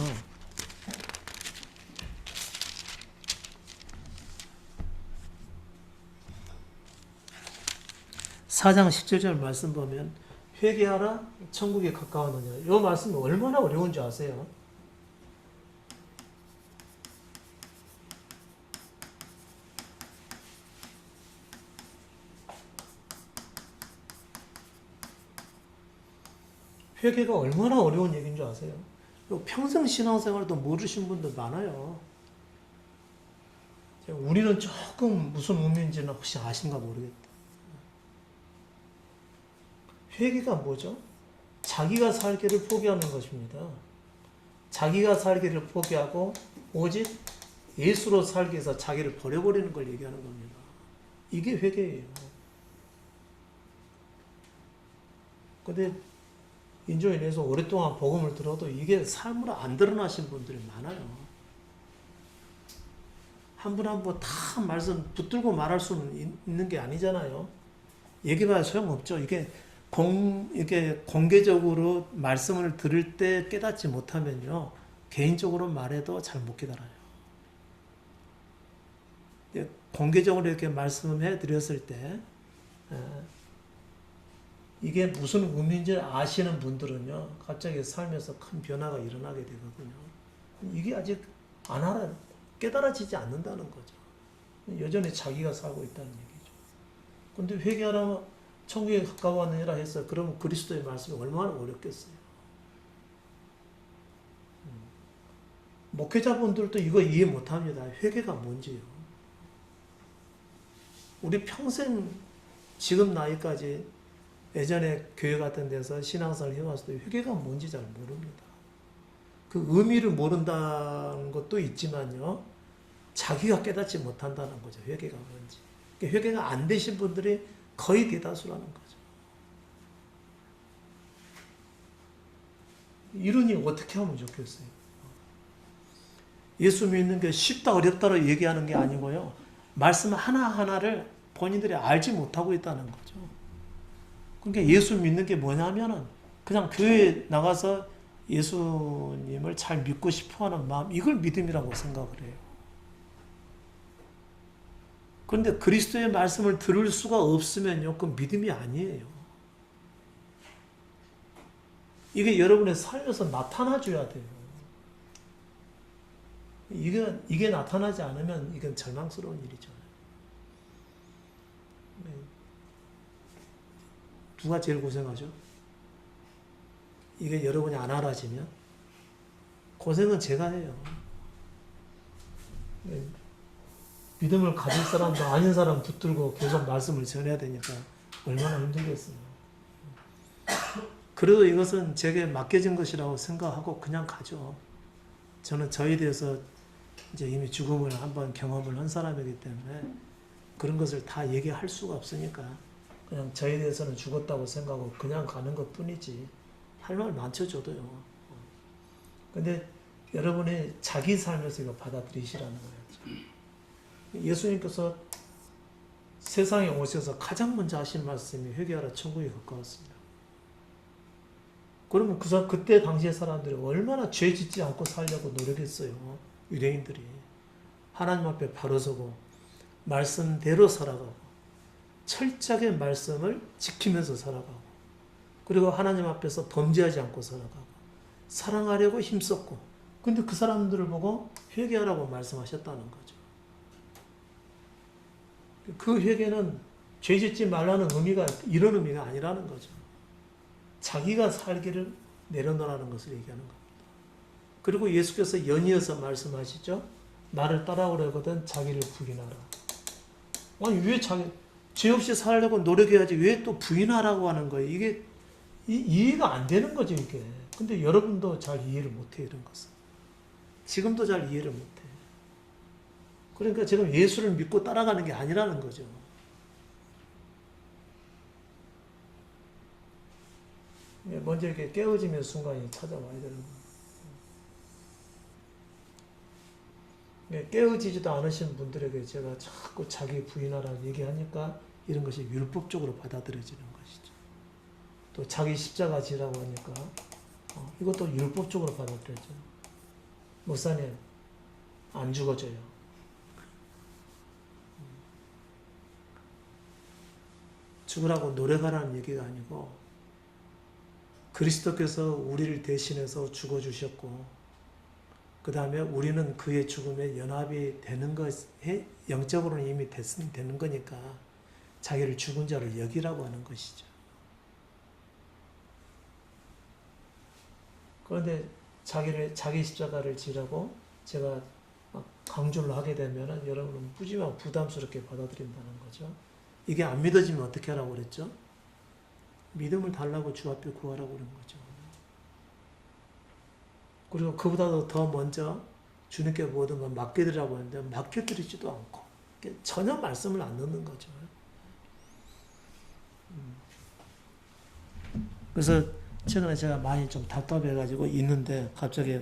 S1: 4장 17절 말씀 보면 회개하라 천국에 가까웠느냐. 이 말씀이 얼마나 어려운지 아세요? 회개가 얼마나 어려운 얘기인 줄 아세요? 평생 신앙생활도 모르신 분들 많아요. 우리는 조금 무슨 의미인지는 혹시 아신가 모르겠다. 회개가 뭐죠? 자기가 살기를 포기하는 것입니다. 자기가 살기를 포기하고 오직 예수로 살기 위해서 자기를 버려버리는 걸 얘기하는 겁니다. 이게 회개예요. 근데 인조에 대해서 오랫동안 복음을 들어도 이게 삶으로 안 드러나신 분들이 많아요. 한 분 한 분 다 말씀 붙들고 말할 수는 있는 게 아니잖아요. 얘기해봐야 소용없죠. 이게 공개적으로 말씀을 들을 때 깨닫지 못하면요. 개인적으로 말해도 잘 못 깨달아요. 공개적으로 이렇게 말씀해 드렸을 때, 이게 무슨 의미인지 아시는 분들은요, 갑자기 삶에서 큰 변화가 일어나게 되거든요. 이게 아직 깨달아지지 않는다는 거죠. 여전히 자기가 살고 있다는 얘기죠. 근데 회개하라 천국에 가까웠느니라 해서 그러면 그리스도의 말씀이 얼마나 어렵겠어요. 목회자분들도 이거 이해 못합니다. 회개가 뭔지요. 우리 평생 지금 나이까지 예전에 교회 같은 데서 신앙생활 해왔을 때 회개가 뭔지 잘 모릅니다. 그 의미를 모른다는 것도 있지만요. 자기가 깨닫지 못한다는 거죠. 회개가 뭔지. 회개가 안 되신 분들이 거의 대다수라는 거죠. 이러니 어떻게 하면 좋겠어요? 예수 믿는 게 쉽다 어렵다로 얘기하는 게 아니고요. 말씀 하나하나를 본인들이 알지 못하고 있다는 거죠. 그러니까 예수 믿는 게 뭐냐면은 그냥 교회에 나가서 예수님을 잘 믿고 싶어 하는 마음, 이걸 믿음이라고 생각을 해요. 그런데 그리스도의 말씀을 들을 수가 없으면요, 그 믿음이 아니에요. 이게 여러분의 삶에서 나타나줘야 돼요. 이게 나타나지 않으면 이건 절망스러운 일이죠. 누가 제일 고생하죠? 이게 여러분이 안 알아지면 고생은 제가 해요. 믿음을 가질 사람도 아닌 사람 붙들고 계속 말씀을 전해야 되니까 얼마나 힘들겠어요. 그래도 이것은 제게 맡겨진 것이라고 생각하고 그냥 가죠. 저는 저에 대해서 이제 이미 죽음을 한번 경험을 한 사람이기 때문에 그런 것을 다 얘기할 수가 없으니까 그냥 저에 대해서는 죽었다고 생각하고 그냥 가는 것 뿐이지 할 말 많죠, 저도요. 근데 여러분이 자기 삶에서 이거 받아들이시라는 거예요. 예수님께서 세상에 오셔서 가장 먼저 하신 말씀이 회개하라 천국이 가까웠습니다. 그러면 그때 당시의 사람들이 얼마나 죄 짓지 않고 살려고 노력했어요. 유대인들이. 하나님 앞에 바로 서고 말씀대로 살아가고 철저하게 말씀을 지키면서 살아가고 그리고 하나님 앞에서 범죄하지 않고 살아가고 사랑하려고 힘썼고 근데 그 사람들을 보고 회개하라고 말씀하셨다는 거죠. 그 회개는 죄 짓지 말라는 의미가 이런 의미가 아니라는 거죠. 자기가 살기를 내려놓으라는 것을 얘기하는 겁니다. 그리고 예수께서 연이어서 말씀하시죠. 나를 따라오려거든 자기를 부인하라. 아니 왜 죄 없이 살려고 노력해야지 왜 또 부인하라고 하는 거예요. 이게 이해가 안 되는 거죠 이게. 근데 여러분도 잘 이해를 못해요 이런 것은. 지금도 잘 이해를 못해요. 그러니까 지금 예수를 믿고 따라가는 게 아니라는 거죠. 먼저 이렇게 깨어지면 순간이 찾아와야 되는 거예요. 깨어지지도 않으신 분들에게 제가 자꾸 자기 부인하라고 얘기하니까 이런 것이 율법적으로 받아들여지는 것이죠. 또 자기 십자가 지라고 하니까 이것도 율법적으로 받아들여져요. 목사님 안 죽어져요. 죽으라고 노력하라는 얘기가 아니고 그리스도께서 우리를 대신해서 죽어주셨고 그 다음에 우리는 그의 죽음에 연합이 되는 것에 영적으로는 이미 되는 거니까 자기를 죽은 자를 여기라고 하는 것이죠. 그런데 자기 십자가를 지라고 제가 강조를 하게 되면 여러분은 무지만 부담스럽게 받아들인다는 거죠. 이게 안 믿어지면 어떻게 하라고 그랬죠? 믿음을 달라고 주 앞에 구하라고 그런 거죠. 그리고 그보다도 더 먼저 주님께 모든 걸 맡겨드리라고 하는데 맡겨드리지도 않고 전혀 말씀을 안 넣는 거죠. 그래서 최근에 제가 많이 좀 답답해가지고 있는데 갑자기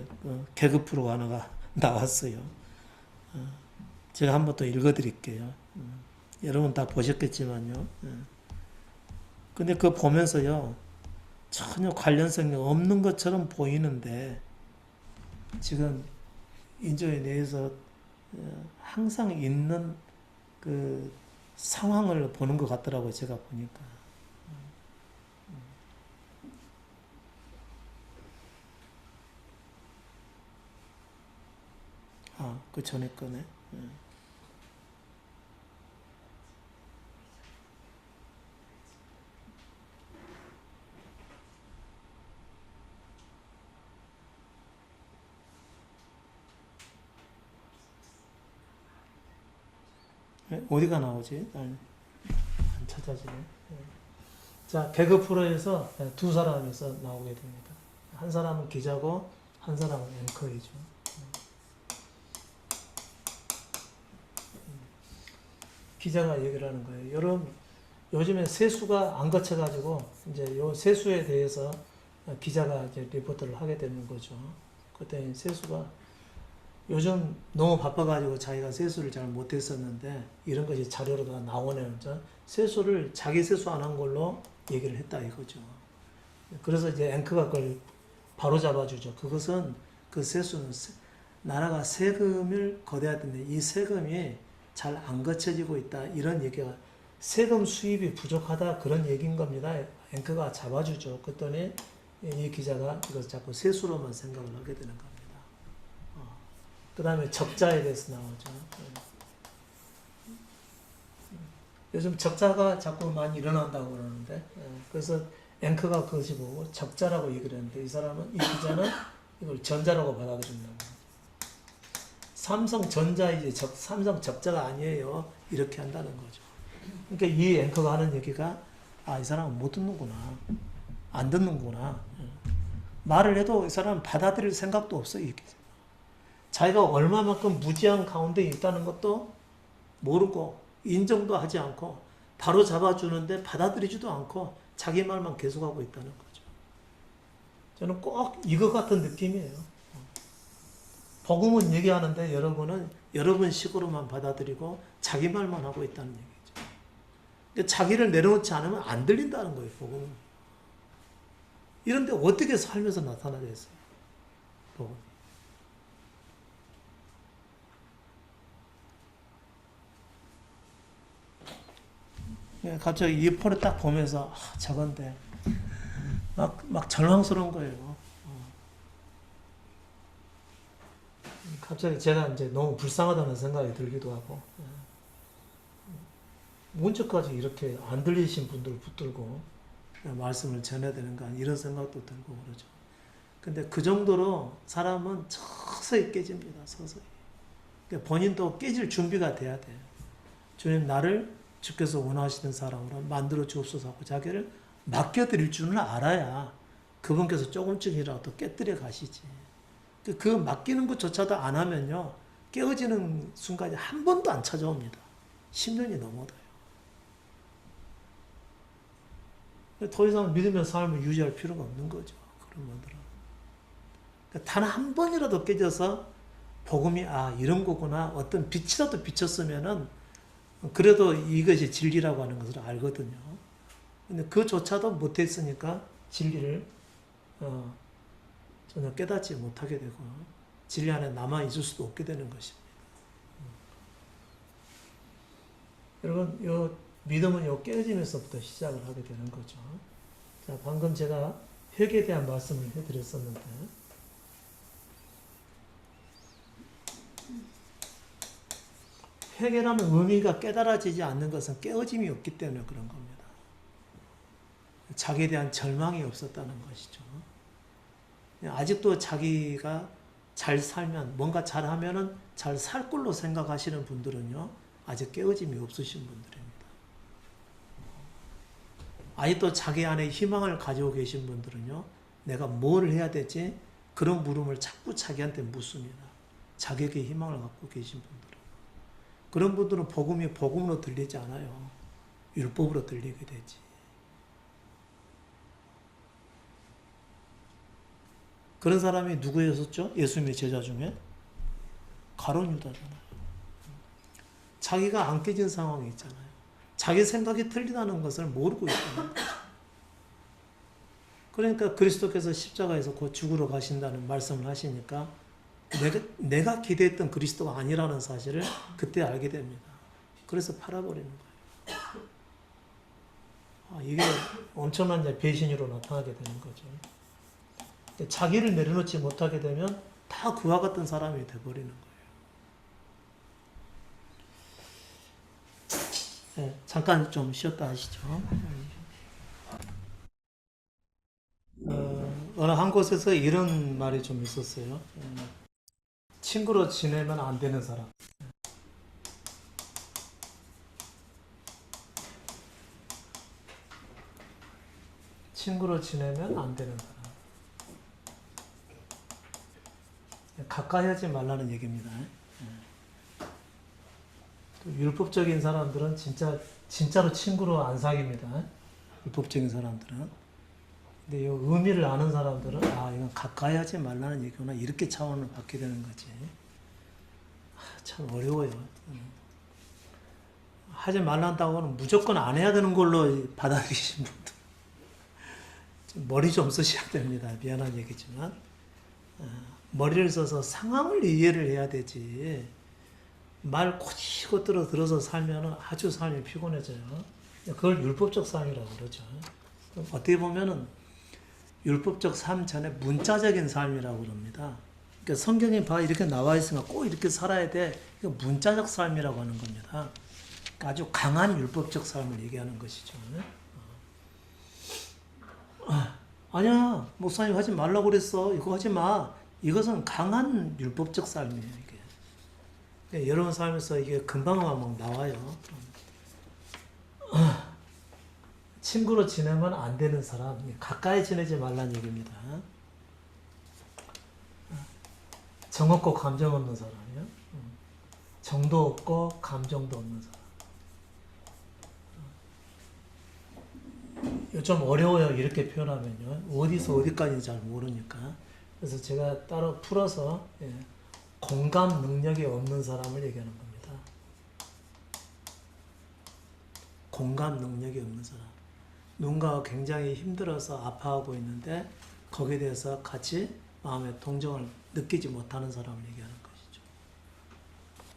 S1: 개그 프로 하나가 나왔어요. 제가 한번 또 읽어드릴게요. 여러분 다 보셨겠지만요. 근데 그거 보면서요. 전혀 관련성이 없는 것처럼 보이는데 지금 인조에 대해서 항상 있는 그 상황을 보는 것 같더라고요. 제가 보니까. 그 전에 거네. 어디가 나오지? 안 찾아지네. 자, 개그 프로에서 두 사람에서 나오게 됩니다. 한 사람은 기자고 한 사람은 앵커이죠. 기자가 얘기를 하는 거예요. 여러분, 요즘에 세수가 안 거쳐가지고 이제 요 세수에 대해서 기자가 이제 리포트를 하게 되는 거죠. 그때 세수가 요즘 너무 바빠가지고 자기가 세수를 잘 못했었는데 이런 것이 자료로 다 나오네요. 세수를 자기 세수 안 한 걸로 얘기를 했다 이거죠. 그래서 이제 앵커가 그걸 바로 잡아주죠. 그것은 그 세수는 나라가 세금을 거둬야 되는데 이 세금이 잘 안 거쳐지고 있다. 이런 얘기가 세금 수입이 부족하다 그런 얘기인 겁니다. 앵커가 잡아주죠. 그랬더니 이 기자가 이걸 자꾸 세수로만 생각을 하게 되는 겁니다. 그 다음에 적자에 대해서 나오죠. 요즘 적자가 자꾸 많이 일어난다고 그러는데, 그래서 앵커가 그것이 보고 적자라고 얘기를 했는데, 이 사람은, 이 기자는 이걸 전자라고 받아들인다. 삼성전자 삼성 적자가 아니에요. 이렇게 한다는 거죠. 그러니까 이 앵커가 하는 얘기가, 이 사람은 못 듣는구나. 안 듣는구나. 말을 해도 이 사람은 받아들일 생각도 없어. 자기가 얼마만큼 무지한 가운데 있다는 것도 모르고, 인정도 하지 않고, 바로 잡아주는데 받아들이지도 않고, 자기 말만 계속하고 있다는 거죠. 저는 꼭 이거 같은 느낌이에요. 복음은 얘기하는데 여러분은 여러분 식으로만 받아들이고 자기 말만 하고 있다는 얘기죠. 그러니까 자기를 내려놓지 않으면 안 들린다는 거예요, 복음은. 이런데 어떻게 살면서 나타나겠어요, 복음. 갑자기 이 포를 딱 보면서 저건데 막 절망스러운 거예요. 갑자기 제가 이제 너무 불쌍하다는 생각이 들기도 하고, 언제까지 이렇게 안 들리신 분들 붙들고 말씀을 전해야 되는가 이런 생각도 들고 그러죠. 근데 그 정도로 사람은 서서히 깨집니다. 서서히. 그러니까 본인도 깨질 준비가 돼야 돼요. 주님, 나를 주께서 원하시는 사람으로 만들어 주옵소서 하고 자기를 맡겨드릴 줄은 알아야 그분께서 조금씩이라도 깨뜨려 가시지. 그 맡기는 것조차도 안 하면요, 깨어지는 순간이 한 번도 안 찾아옵니다. 10년이 넘어도요. 더 이상 믿으면 삶을 유지할 필요가 없는 거죠. 그런 분들은. 그러니까 단 한 번이라도 깨져서 복음이 이런 거구나, 어떤 빛이라도 비쳤으면은 그래도 이것이 진리라고 하는 것을 알거든요. 근데 그조차도 못했으니까 진리를 전혀 깨닫지 못하게 되고 진리 안에 남아있을 수도 없게 되는 것입니다. 여러분, 요 믿음은 요 깨어짐에서부터 시작을 하게 되는 거죠. 자, 방금 제가 회개에 대한 말씀을 해드렸었는데, 회개라는 의미가 깨달아지지 않는 것은 깨어짐이 없기 때문에 그런 겁니다. 자기에 대한 절망이 없었다는 것이죠. 아직도 자기가 잘 살면, 뭔가 잘하면은 잘 살 걸로 생각하시는 분들은요, 아직 깨어짐이 없으신 분들입니다. 아직도 자기 안에 희망을 가지고 계신 분들은요, 내가 뭘 해야 되지? 그런 물음을 자꾸 자기한테 묻습니다. 자기에게 희망을 갖고 계신 분들은. 그런 분들은 복음이 복음으로 들리지 않아요. 율법으로 들리게 되지. 그런 사람이 누구였었죠? 예수님의 제자 중에? 가룟 유다잖아요. 자기가 안 깨진 상황이 있잖아요. 자기 생각이 틀리다는 것을 모르고 있다는 거죠. 그러니까 그리스도께서 십자가에서 곧 죽으러 가신다는 말씀을 하시니까 내가 기대했던 그리스도가 아니라는 사실을 그때 알게 됩니다. 그래서 팔아버리는 거예요. 이게 엄청난 배신으로 나타나게 되는 거죠. 자기를 내려놓지 못하게 되면 다 그와 같은 사람이 돼버리는 거예요. 네, 잠깐 좀 쉬었다 하시죠. 어느 한 곳에서 이런 말이 좀 있었어요. 친구로 지내면 안 되는 사람. 친구로 지내면 안 되는 사람. 가까이 하지 말라는 얘기입니다. 또 율법적인 사람들은 진짜로 친구로 안 사귀입니다. 율법적인 사람들은. 근데 이 의미를 아는 사람들은 이건 가까이 하지 말라는 얘기구나, 이렇게 차원을 받게 되는 거지. 참 어려워요. 하지 말란다고 하면 무조건 안 해야 되는 걸로 받아들이신 분들 머리 좀 쓰셔야 됩니다. 미안한 얘기지만 머리를 써서 상황을 이해를 해야 되지. 말 꼬치고 들어서 살면 아주 삶이 피곤해져요. 그걸 율법적 삶이라고 그러죠. 어떻게 보면은 율법적 삶 전에 문자적인 삶이라고 그럽니다. 그러니까 성경에 이렇게 나와 있으니까 꼭 이렇게 살아야 돼. 이거 문자적 삶이라고 하는 겁니다. 그러니까 아주 강한 율법적 삶을 얘기하는 것이죠. 아니야, 목사님 하지 말라고 그랬어. 이거 하지 마. 이것은 강한 율법적 삶이에요, 이게. 여러분 삶에서 이게 금방 막 나와요. 친구로 지내면 안 되는 사람, 가까이 지내지 말라는 얘기입니다. 정 없고 감정 없는 사람이요. 정도 없고 감정도 없는 사람. 좀 어려워요. 이렇게 표현하면요. 어디서 어디까지 잘 모르니까. 그래서 제가 따로 풀어서 공감 능력이 없는 사람을 얘기하는 겁니다. 공감 능력이 없는 사람. 누군가가 굉장히 힘들어서 아파하고 있는데 거기에 대해서 같이 마음의 동정을 느끼지 못하는 사람을 얘기하는 것이죠.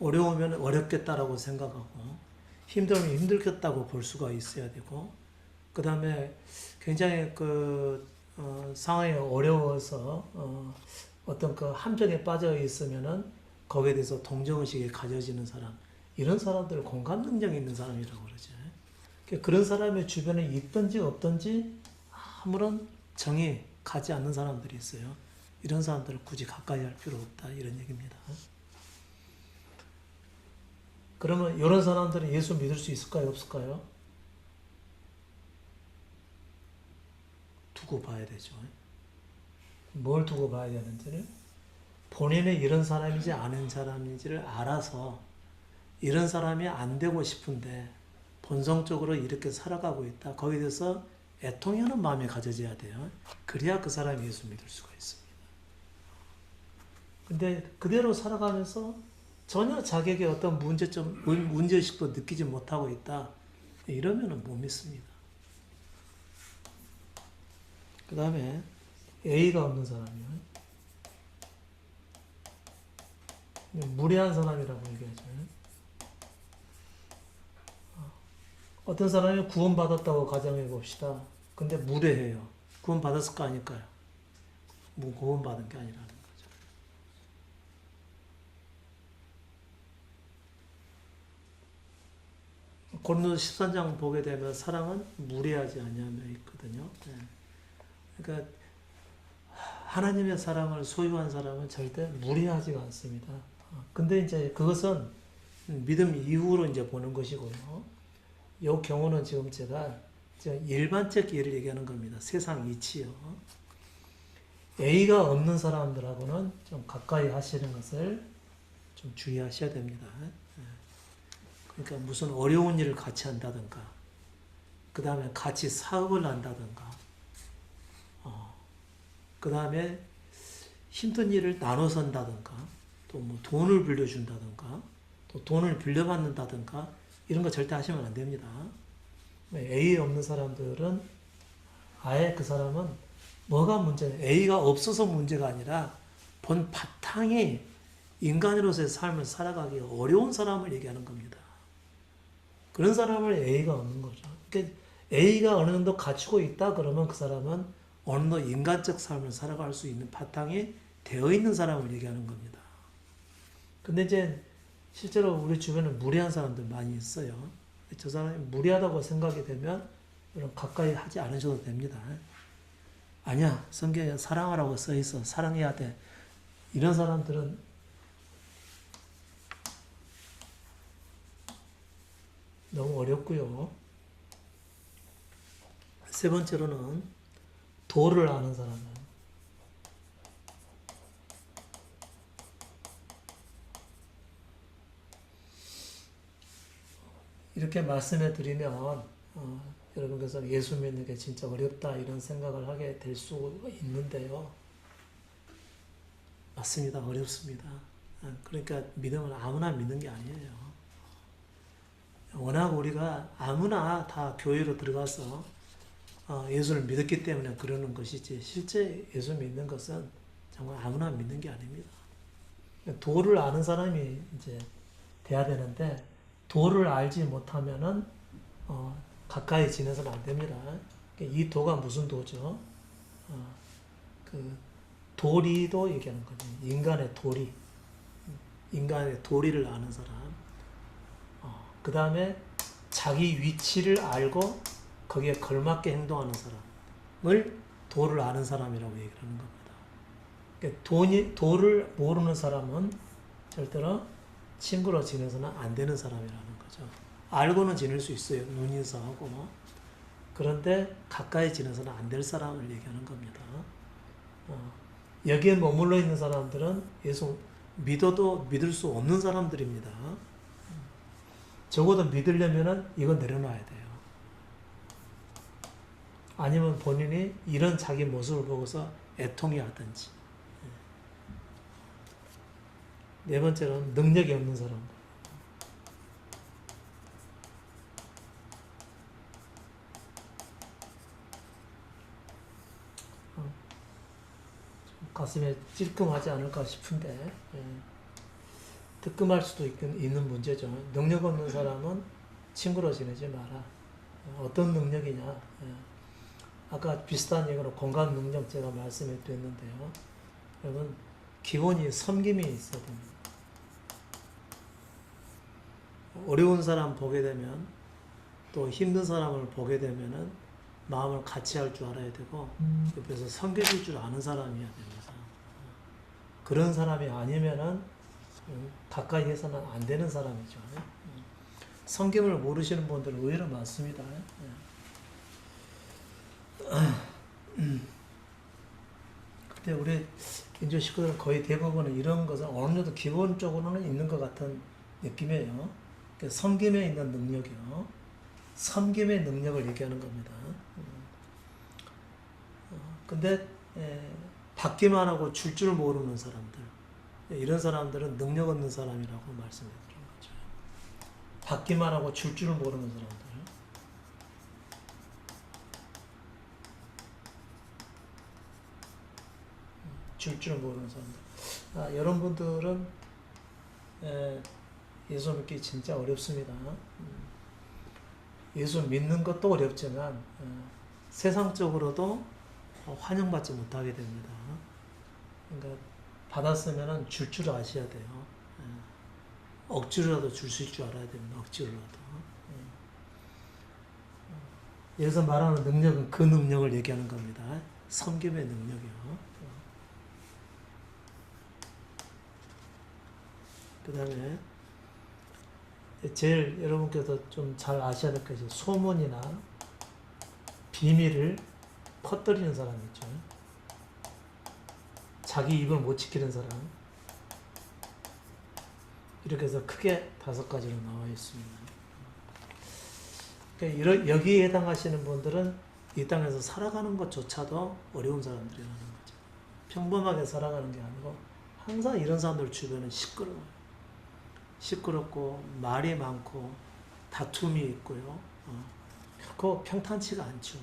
S1: 어려우면 어렵겠다라고 생각하고 힘들면 힘들겠다고 볼 수가 있어야 되고 그 다음에 굉장히 상황이 어려워서 어떤 그 함정에 빠져 있으면은 거기에 대해서 동정의식이 가져지는 사람, 이런 사람들을 공감 능력이 있는 사람이라고 그러죠. 그런 사람의 주변에 있든지 없든지 아무런 정이 가지 않는 사람들이 있어요. 이런 사람들을 굳이 가까이 할 필요 없다, 이런 얘기입니다. 그러면 이런 사람들은 예수 믿을 수 있을까요, 없을까요? 두고 봐야 되죠. 뭘 두고 봐야 되는지를 본인이 이런 사람인지 아는 사람인지를 알아서 이런 사람이 안 되고 싶은데 본성적으로 이렇게 살아가고 있다. 거기에 대해서 애통하는 마음이 가져져야 돼요. 그래야 그 사람이 예수 믿을 수가 있습니다. 근데 그대로 살아가면서 전혀 자기에게 어떤 문제의식도 느끼지 못하고 있다. 이러면은 못 믿습니다. 그 다음에 A가 없는 사람이요. 무례한 사람이라고 얘기하죠. 어떤 사람이 구원받았다고 가정해 봅시다. 근데 무례해요. 구원받았을 거 아닐까요? 구원받은 게 아니라는 거죠. 고린도서 13장 보게 되면 사랑은 무례하지 아니하며 있거든요. 네. 그러니까 하나님의 사랑을 소유한 사람은 절대 무례하지가 않습니다. 근데 이제 그것은 믿음 이후로 이제 보는 것이고요. 이 경우는 지금 제가 일반적 예를 얘기하는 겁니다. 세상 이치요. A가 없는 사람들하고는 좀 가까이 하시는 것을 좀 주의하셔야 됩니다. 그러니까 무슨 어려운 일을 같이 한다든가, 그 다음에 같이 사업을 한다든가, 그 다음에 힘든 일을 나눠서 한다든가, 또 뭐 돈을 빌려준다든가, 또 돈을 빌려받는다든가, 이런 거 절대 하시면 안 됩니다. A 없는 사람들은 아예 그 사람은 뭐가 문제냐, A가 없어서 문제가 아니라 본 바탕이 인간으로서의 삶을 살아가기 어려운 사람을 얘기하는 겁니다. 그런 사람을 A가 없는 거죠. 그러니까 A가 어느 정도 갖추고 있다 그러면 그 사람은 어느 정도 인간적 삶을 살아갈 수 있는 바탕이 되어 있는 사람을 얘기하는 겁니다. 근데 이제 실제로 우리 주변에 무례한 사람들 많이 있어요. 저 사람이 무례하다고 생각이 되면 여러분 가까이 하지 않으셔도 됩니다. 아니야, 성경에 사랑하라고 써 있어. 사랑해야 돼. 이런 사람들은 너무 어렵고요. 세 번째로는 도를 아는 사람이에요. 이렇게 말씀해 드리면 여러분께서 예수 믿는 게 진짜 어렵다 이런 생각을 하게 될 수가 있는데요. 맞습니다. 어렵습니다. 그러니까 믿음은 아무나 믿는 게 아니에요. 워낙 우리가 아무나 다 교회로 들어가서 예수를 믿었기 때문에 그러는 것이지 실제 예수 믿는 것은 정말 아무나 믿는 게 아닙니다. 도를 아는 사람이 이제 돼야 되는데 도를 알지 못하면은 가까이 지내서는 안 됩니다. 이 도가 무슨 도죠? 그 도리도 얘기하는 거죠. 인간의 도리, 인간의 도리를 아는 사람. 그 다음에 자기 위치를 알고 거기에 걸맞게 행동하는 사람을 도를 아는 사람이라고 얘기를 하는 겁니다. 그러니까 도를 모르는 사람은 절대로 친구로 지내서는 안 되는 사람이라는 거죠. 알고는 지낼 수 있어요. 눈인사하고. 그런데 가까이 지내서는 안 될 사람을 얘기하는 겁니다. 여기에 머물러 있는 사람들은 예수 믿어도 믿을 수 없는 사람들입니다. 적어도 믿으려면은 이건 내려놔야 돼요. 아니면 본인이 이런 자기 모습을 보고서 애통해 하든지. 네 번째로는 능력이 없는 사람들. 가슴에 찔끔하지 않을까 싶은데 뜨끔할 수도 있는 문제죠. 능력 없는 사람은 친구로 지내지 마라. 어떤 능력이냐. 아까 비슷한 얘기로 공감 능력 제가 말씀해 드렸는데요. 여러분 기본이 섬김이 있어야 됩니다. 어려운 사람 보게 되면 또 힘든 사람을 보게 되면은 마음을 같이 할 줄 알아야 되고 옆에서 섬겨줄 줄 아는 사람이어야 됩니다. 그런 사람이 아니면은 가까이 해서는 안 되는 사람이죠. 성경을 모르시는 분들 의외로 많습니다. 근데 우리 인조 식구들은 거의 대부분은 이런 것은 어느 정도 기본적으로는 있는 것 같은 느낌이에요. 섬김에 있는 능력이요. 섬김의 능력을 얘기하는 겁니다. 근데 받기만 하고 줄 줄 모르는 사람들, 이런 사람들은 능력 없는 사람이라고 말씀해 드린 거죠. 받기만 하고 줄 줄 모르는 사람들. 줄 줄 모르는 사람들. 여러분들은 예수 믿기 진짜 어렵습니다. 예수 믿는 것도 어렵지만 세상적으로도 환영받지 못하게 됩니다. 그러니까 받았으면 줄 줄 아셔야 돼요. 억지로라도 줄 수 있을 줄 알아야 됩니다. 억지로라도. 여기서 말하는 능력은 그 능력을 얘기하는 겁니다. 섬김의 능력이요. 그 다음에 제일 여러분께서 좀 잘 아셔야 될 것이 소문이나 비밀을 퍼뜨리는 사람 있죠. 자기 입을 못 지키는 사람. 이렇게 해서 크게 5가지로 나와 있습니다. 그러니까 여기에 해당하시는 분들은 이 땅에서 살아가는 것조차도 어려운 사람들이라는 거죠. 평범하게 살아가는 게 아니고 항상 이런 사람들 주변은 시끄러워요. 시끄럽고 말이 많고 다툼이 있고요. 결코 평탄치가 않죠.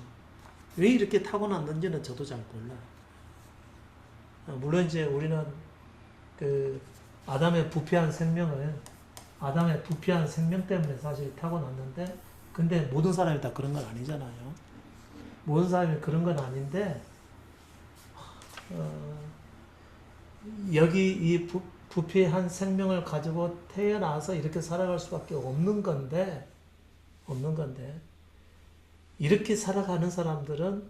S1: 왜 이렇게 타고났는지는 저도 잘 몰라요. 물론 이제 우리는 그 아담의 부패한 생명 때문에 사실 타고났는데, 근데 모든 사람이 다 그런 건 아니잖아요. 모든 사람이 그런 건 아닌데, 여기 이 부패한 생명을 가지고 태어나서 이렇게 살아갈 수밖에 없는 건데, 이렇게 살아가는 사람들은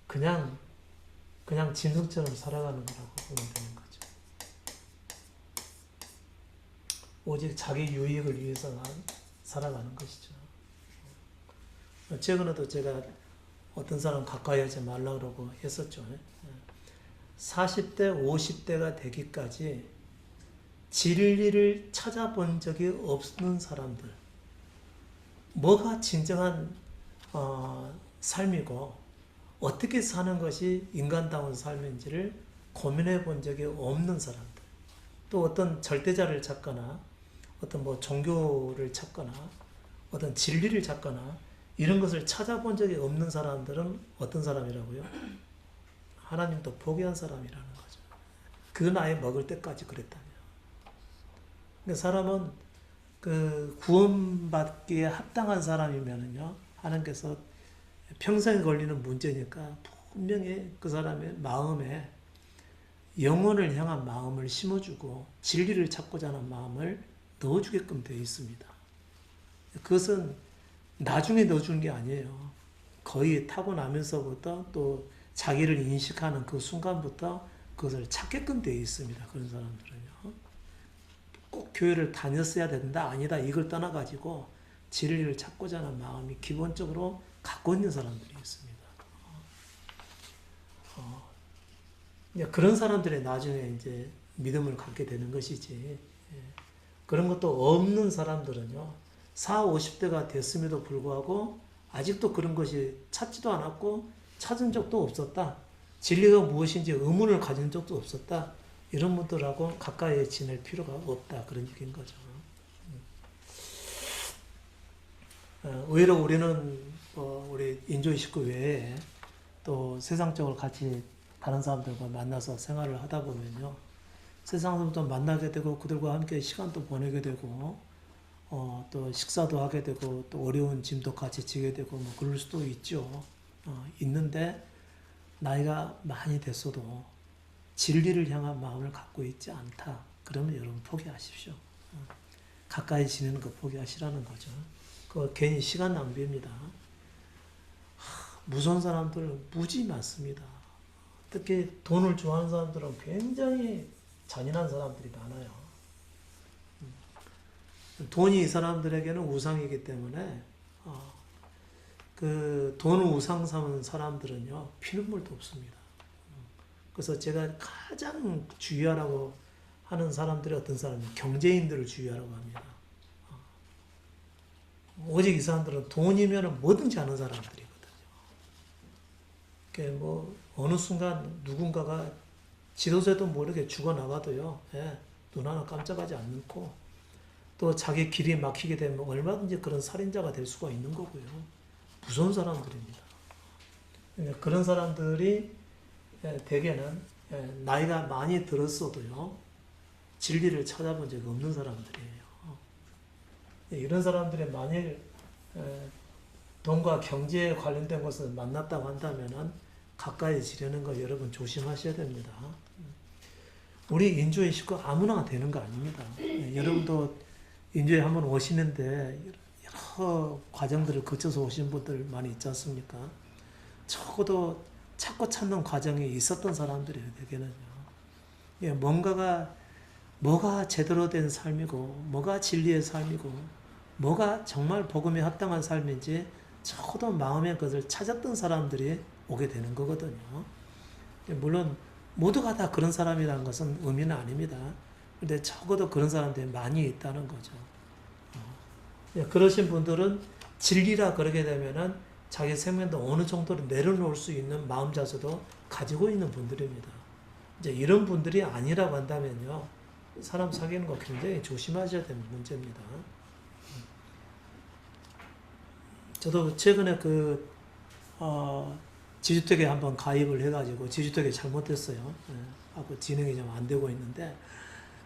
S1: 그냥 짐승처럼 살아가는 거라고 보면 되는 거죠. 오직 자기 유익을 위해서만 살아가는 것이죠. 최근에도 제가 어떤 사람 가까이 하지 말라고 그러고 했었죠. 40대, 50대가 되기까지 진리를 찾아본 적이 없는 사람들, 뭐가 진정한 삶이고 어떻게 사는 것이 인간다운 삶인지를 고민해 본 적이 없는 사람들, 또 어떤 절대자를 찾거나 어떤 뭐 종교를 찾거나 어떤 진리를 찾거나 이런 것을 찾아본 적이 없는 사람들은 어떤 사람이라고요? 하나님도 포기한 사람이라는 거죠. 그 나이 먹을 때까지 그랬다며. 그러니까 사람은 그 구원받기에 합당한 사람이면은요, 하나님께서 평생에 걸리는 문제니까 분명히 그 사람의 마음에 영혼을 향한 마음을 심어주고 진리를 찾고자 하는 마음을 넣어주게끔 되어 있습니다. 그것은 나중에 넣어주는 게 아니에요. 거의 타고나면서부터 또 자기를 인식하는 그 순간부터 그것을 찾게끔 되어 있습니다. 그런 사람들은요. 꼭 교회를 다녔어야 된다, 아니다, 이걸 떠나가지고 진리를 찾고자 하는 마음이 기본적으로 갖고 있는 사람들이 있습니다. 그런 사람들이 나중에 이제 믿음을 갖게 되는 것이지, 그런 것도 없는 사람들은요, 40, 50대가 됐음에도 불구하고 아직도 그런 것이 찾지도 않았고 찾은 적도 없었다. 진리가 무엇인지 의문을 가진 적도 없었다. 이런 분들하고 가까이 지낼 필요가 없다. 그런 얘기인 거죠. 의외로 우리는 우리 인조의 식구 외에 또 세상적으로 같이 다른 사람들과 만나서 생활을 하다 보면요, 세상 사람도 만나게 되고 그들과 함께 시간도 보내게 되고 또 식사도 하게 되고 또 어려운 짐도 같이 지게 되고 뭐 그럴 수도 있죠. 있는데 나이가 많이 됐어도 진리를 향한 마음을 갖고 있지 않다. 그러면 여러분 포기하십시오. 가까이 지내는 거 포기하시라는 거죠. 그거 괜히 시간 낭비입니다. 무서운 사람들 무지 많습니다. 특히 돈을 좋아하는 사람들은 굉장히 잔인한 사람들이 많아요. 돈이 이 사람들에게는 우상이기 때문에 그 돈을 우상 삼은 사람들은요, 피눈물도 없습니다. 그래서 제가 가장 주의하라고 하는 사람들이 어떤 사람이 경제인들을 주의하라고 합니다. 오직 이 사람들은 돈이면 뭐든지 하는 사람들이거든요. 뭐 어느 순간 누군가가 지도새도 모르게 죽어나가도요, 눈 하나 깜짝하지 않고 또 자기 길이 막히게 되면 얼마든지 그런 살인자가 될 수가 있는 거고요. 무서운 사람들입니다. 그런 사람들이 대개는 나이가 많이 들었어도요, 진리를 찾아본 적이 없는 사람들이에요. 이런 사람들이 만일 돈과 경제에 관련된 것을 만났다고 한다면 가까이 지내는 거 여러분 조심하셔야 됩니다. 우리 인조의 식구 아무나 되는 거 아닙니다. 여러분도 인조에 한번 오시는데 여러 과정들을 거쳐서 오신 분들 많이 있지 않습니까? 적어도 찾고 찾는 과정이 있었던 사람들이에요, 대개는요. 뭐가 제대로 된 삶이고, 뭐가 진리의 삶이고, 뭐가 정말 복음에 합당한 삶인지 적어도 마음의 것을 찾았던 사람들이 오게 되는 거거든요. 물론 모두가 다 그런 사람이라는 것은 의미는 아닙니다. 근데 적어도 그런 사람들이 많이 있다는 거죠. 그러신 분들은 진리라 그러게 되면은 자기 생명도 어느 정도로 내려놓을 수 있는 마음 자세도 가지고 있는 분들입니다. 이제 이런 분들이 아니라고 한다면요, 사람 사귀는 거 굉장히 조심하셔야 되는 문제입니다. 저도 최근에 지주택에 한번 가입을 해가지고 지주택이 잘못됐어요. 하고 진행이 좀 안 되고 있는데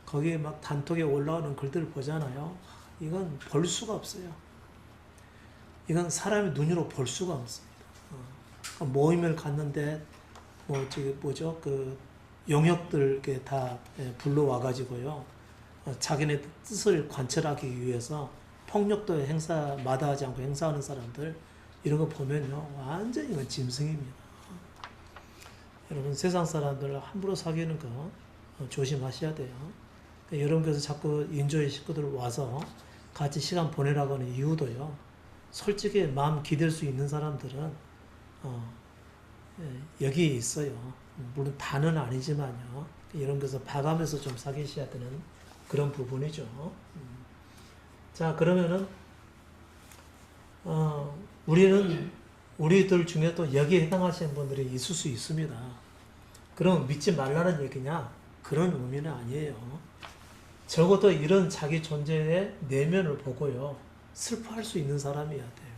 S1: 거기에 막 단톡에 올라오는 글들을 보잖아요. 이건 볼 수가 없어요. 이건 사람의 눈으로 볼 수가 없습니다. 모임을 갔는데 용역들 다 불러와가지고요, 자기네 뜻을 관철하기 위해서 폭력도 마다하지 않고 행사하는 사람들, 이런 거 보면요, 완전히 이건 짐승입니다. 여러분, 세상 사람들 함부로 사귀는 거 조심하셔야 돼요. 여러분께서 자꾸 인조의 식구들 와서 같이 시간 보내라고 하는 이유도요, 솔직히 마음 기댈 수 있는 사람들은 여기 있어요. 물론 다는 아니지만요. 이런 것을 봐가면서 좀 사귀셔야 되는 그런 부분이죠. 자, 그러면은 우리들 중에 또 여기에 해당하시는 분들이 있을 수 있습니다. 그럼 믿지 말라는 얘기냐? 그런 의미는 아니에요. 적어도 이런 자기 존재의 내면을 보고요, 슬퍼할 수 있는 사람이어야 돼요.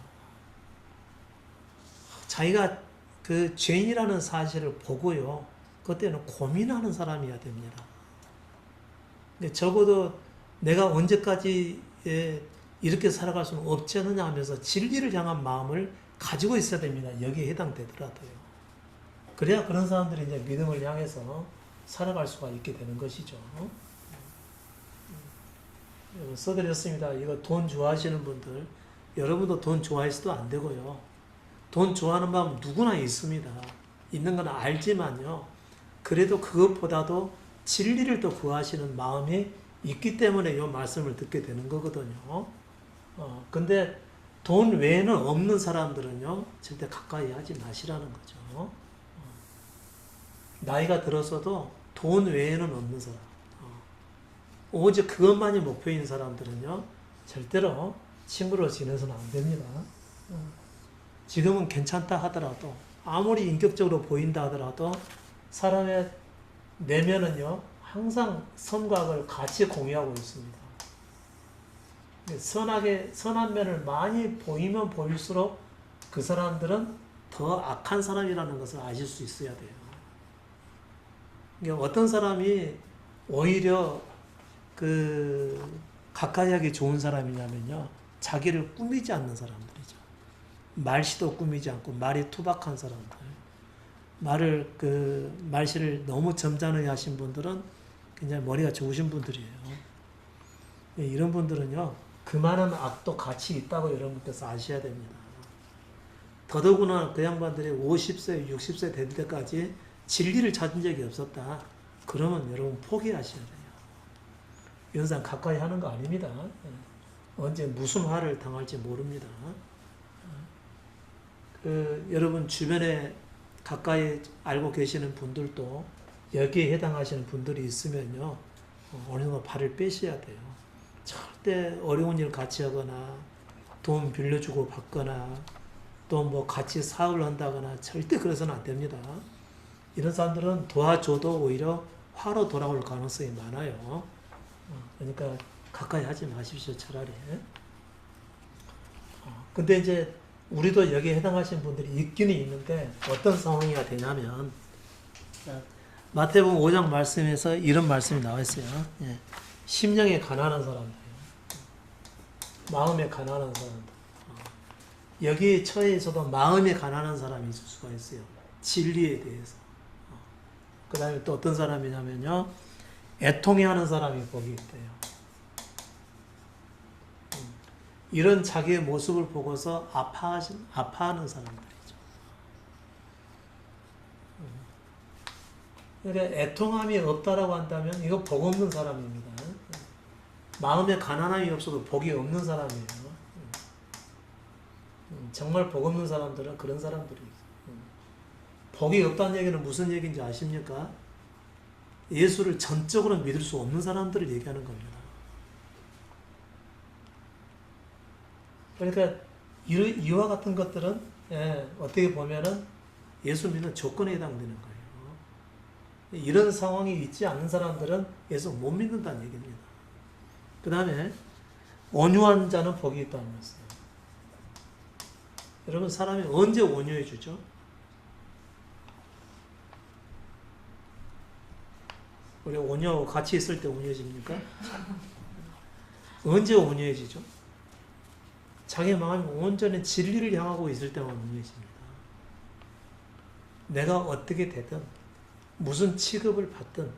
S1: 자기가 그 죄인이라는 사실을 보고요, 그때는 고민하는 사람이어야 됩니다. 근데 적어도 내가 언제까지 이렇게 살아갈 수는 없지 않느냐 하면서 진리를 향한 마음을 가지고 있어야 됩니다. 여기에 해당되더라도요. 그래야 그런 사람들이 이제 믿음을 향해서 살아갈 수가 있게 되는 것이죠. 써드렸습니다. 이거 돈 좋아하시는 분들, 여러분도 돈 좋아해서도 안 되고요. 돈 좋아하는 마음 누구나 있습니다. 있는 건 알지만요. 그래도 그것보다도 진리를 또 구하시는 마음이 있기 때문에 이 말씀을 듣게 되는 거거든요. 근데 돈 외에는 없는 사람들은요, 절대 가까이 하지 마시라는 거죠. 나이가 들어서도 돈 외에는 없는 사람. 오직 그것만이 목표인 사람들은요, 절대로 친구로 지내서는 안 됩니다. 지금은 괜찮다 하더라도, 아무리 인격적으로 보인다 하더라도, 사람의 내면은요, 항상 선과 악을 같이 공유하고 있습니다. 선한 면을 많이 보이면 보일수록 그 사람들은 더 악한 사람이라는 것을 아실 수 있어야 돼요. 그러니까 어떤 사람이 오히려 가까이 하기 좋은 사람이냐면요, 자기를 꾸미지 않는 사람들이죠. 말씨도 꾸미지 않고 말이 투박한 사람들, 말씨를 너무 점잖게 하신 분들은 굉장히 머리가 좋으신 분들이에요. 이런 분들은요, 그만한 악도 같이 있다고 여러분께서 아셔야 됩니다. 더더구나 그 양반들이 50세, 60세 될 때까지 진리를 찾은 적이 없었다. 그러면 여러분 포기하셔야 돼요. 이런 사람 가까이 하는 거 아닙니다. 언제 무슨 화를 당할지 모릅니다. 여러분 주변에 가까이 알고 계시는 분들도 여기에 해당하시는 분들이 있으면요, 어느 정도 발을 빼셔야 돼요. 절대 어려운 일 같이 하거나 돈 빌려주고 받거나 또 뭐 같이 사업을 한다거나 절대 그래서는 안 됩니다. 이런 사람들은 도와줘도 오히려 화로 돌아올 가능성이 많아요. 그러니까 가까이 하지 마십시오, 차라리. 근데 이제 우리도 여기에 해당하시는 분들이 있기는 있는데 어떤 상황이 되냐면, 마태복음 5장 말씀에서 이런 말씀이 나와 있어요. 심령에 가난한 사람들, 마음에 가난한 사람들. 여기에 처해 있어도 마음에 가난한 사람이 있을 수가 있어요. 진리에 대해서. 그 다음에 또 어떤 사람이냐면요, 애통해하는 사람이 거기 있대요. 이런 자기의 모습을 보고서 아파하는 사람들이죠. 그러니까 애통함이 없다라고 한다면 이거 복 없는 사람입니다. 마음에 가난함이 없어도 복이 없는 사람이에요. 정말 복 없는 사람들은 그런 사람들이에요. 복이 없다는 얘기는 무슨 얘기인지 아십니까? 예수를 전적으로 믿을 수 없는 사람들을 얘기하는 겁니다. 그러니까 이와 같은 것들은 어떻게 보면은 예수 믿는 조건에 해당되는 거예요. 이런 상황이 있지 않는 사람들은 예수 못 믿는다는 얘기입니다. 그 다음에 온유한 자는 복이 있다는 말씀. 여러분, 사람이 언제 온유해지죠? 우리 온유하고 같이 있을 때 온유해집니까? 언제 온유해지죠? 자기 마음이 온전히 진리를 향하고 있을 때만 온유해집니다. 내가 어떻게 되든, 무슨 취급을 받든,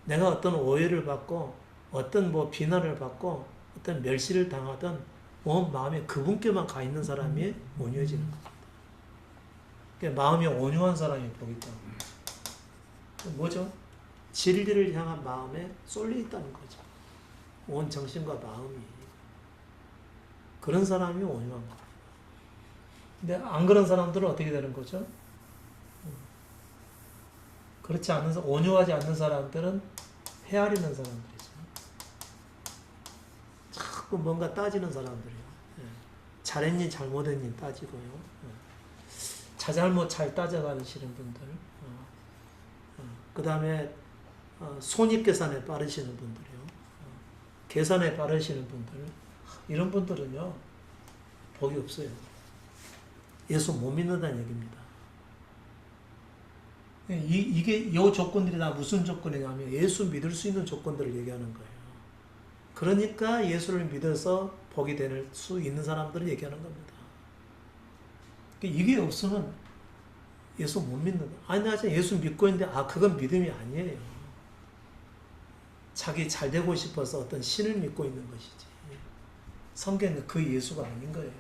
S1: 내가 어떤 오해를 받고, 어떤 비난을 받고, 어떤 멸시를 당하든, 온 마음에 그분께만 가 있는 사람이 온유해지는 겁니다. 그러니까 마음이 온유한 사람이 복이 있다는 거죠. 뭐죠? 진리를 향한 마음에 쏠려 있다는 거죠. 온 정신과 마음이. 그런 사람이 온유한 거예요. 근데 안 그런 사람들은 어떻게 되는 거죠? 그렇지 않은, 온유하지 않는 사람들은 헤아리는 사람들이죠. 자꾸 뭔가 따지는 사람들이에요. 잘했니 잘못했니 따지고요. 자잘못 잘 따져가시는 분들. 그 다음에 손익계산에 빠르시는 분들이요. 계산에 빠르시는 분들. 이런 분들은요, 복이 없어요. 예수 못 믿는다는 얘기입니다. 이 조건들이 다 무슨 조건이냐면 예수 믿을 수 있는 조건들을 얘기하는 거예요. 그러니까 예수를 믿어서 복이 될 수 있는 사람들을 얘기하는 겁니다. 이게 없으면 예수 못 믿는 거예요. 아니, 나 예수 믿고 있는데, 그건 믿음이 아니에요. 자기 잘 되고 싶어서 어떤 신을 믿고 있는 것이지. 성경은 그 예수가 아닌 거예요.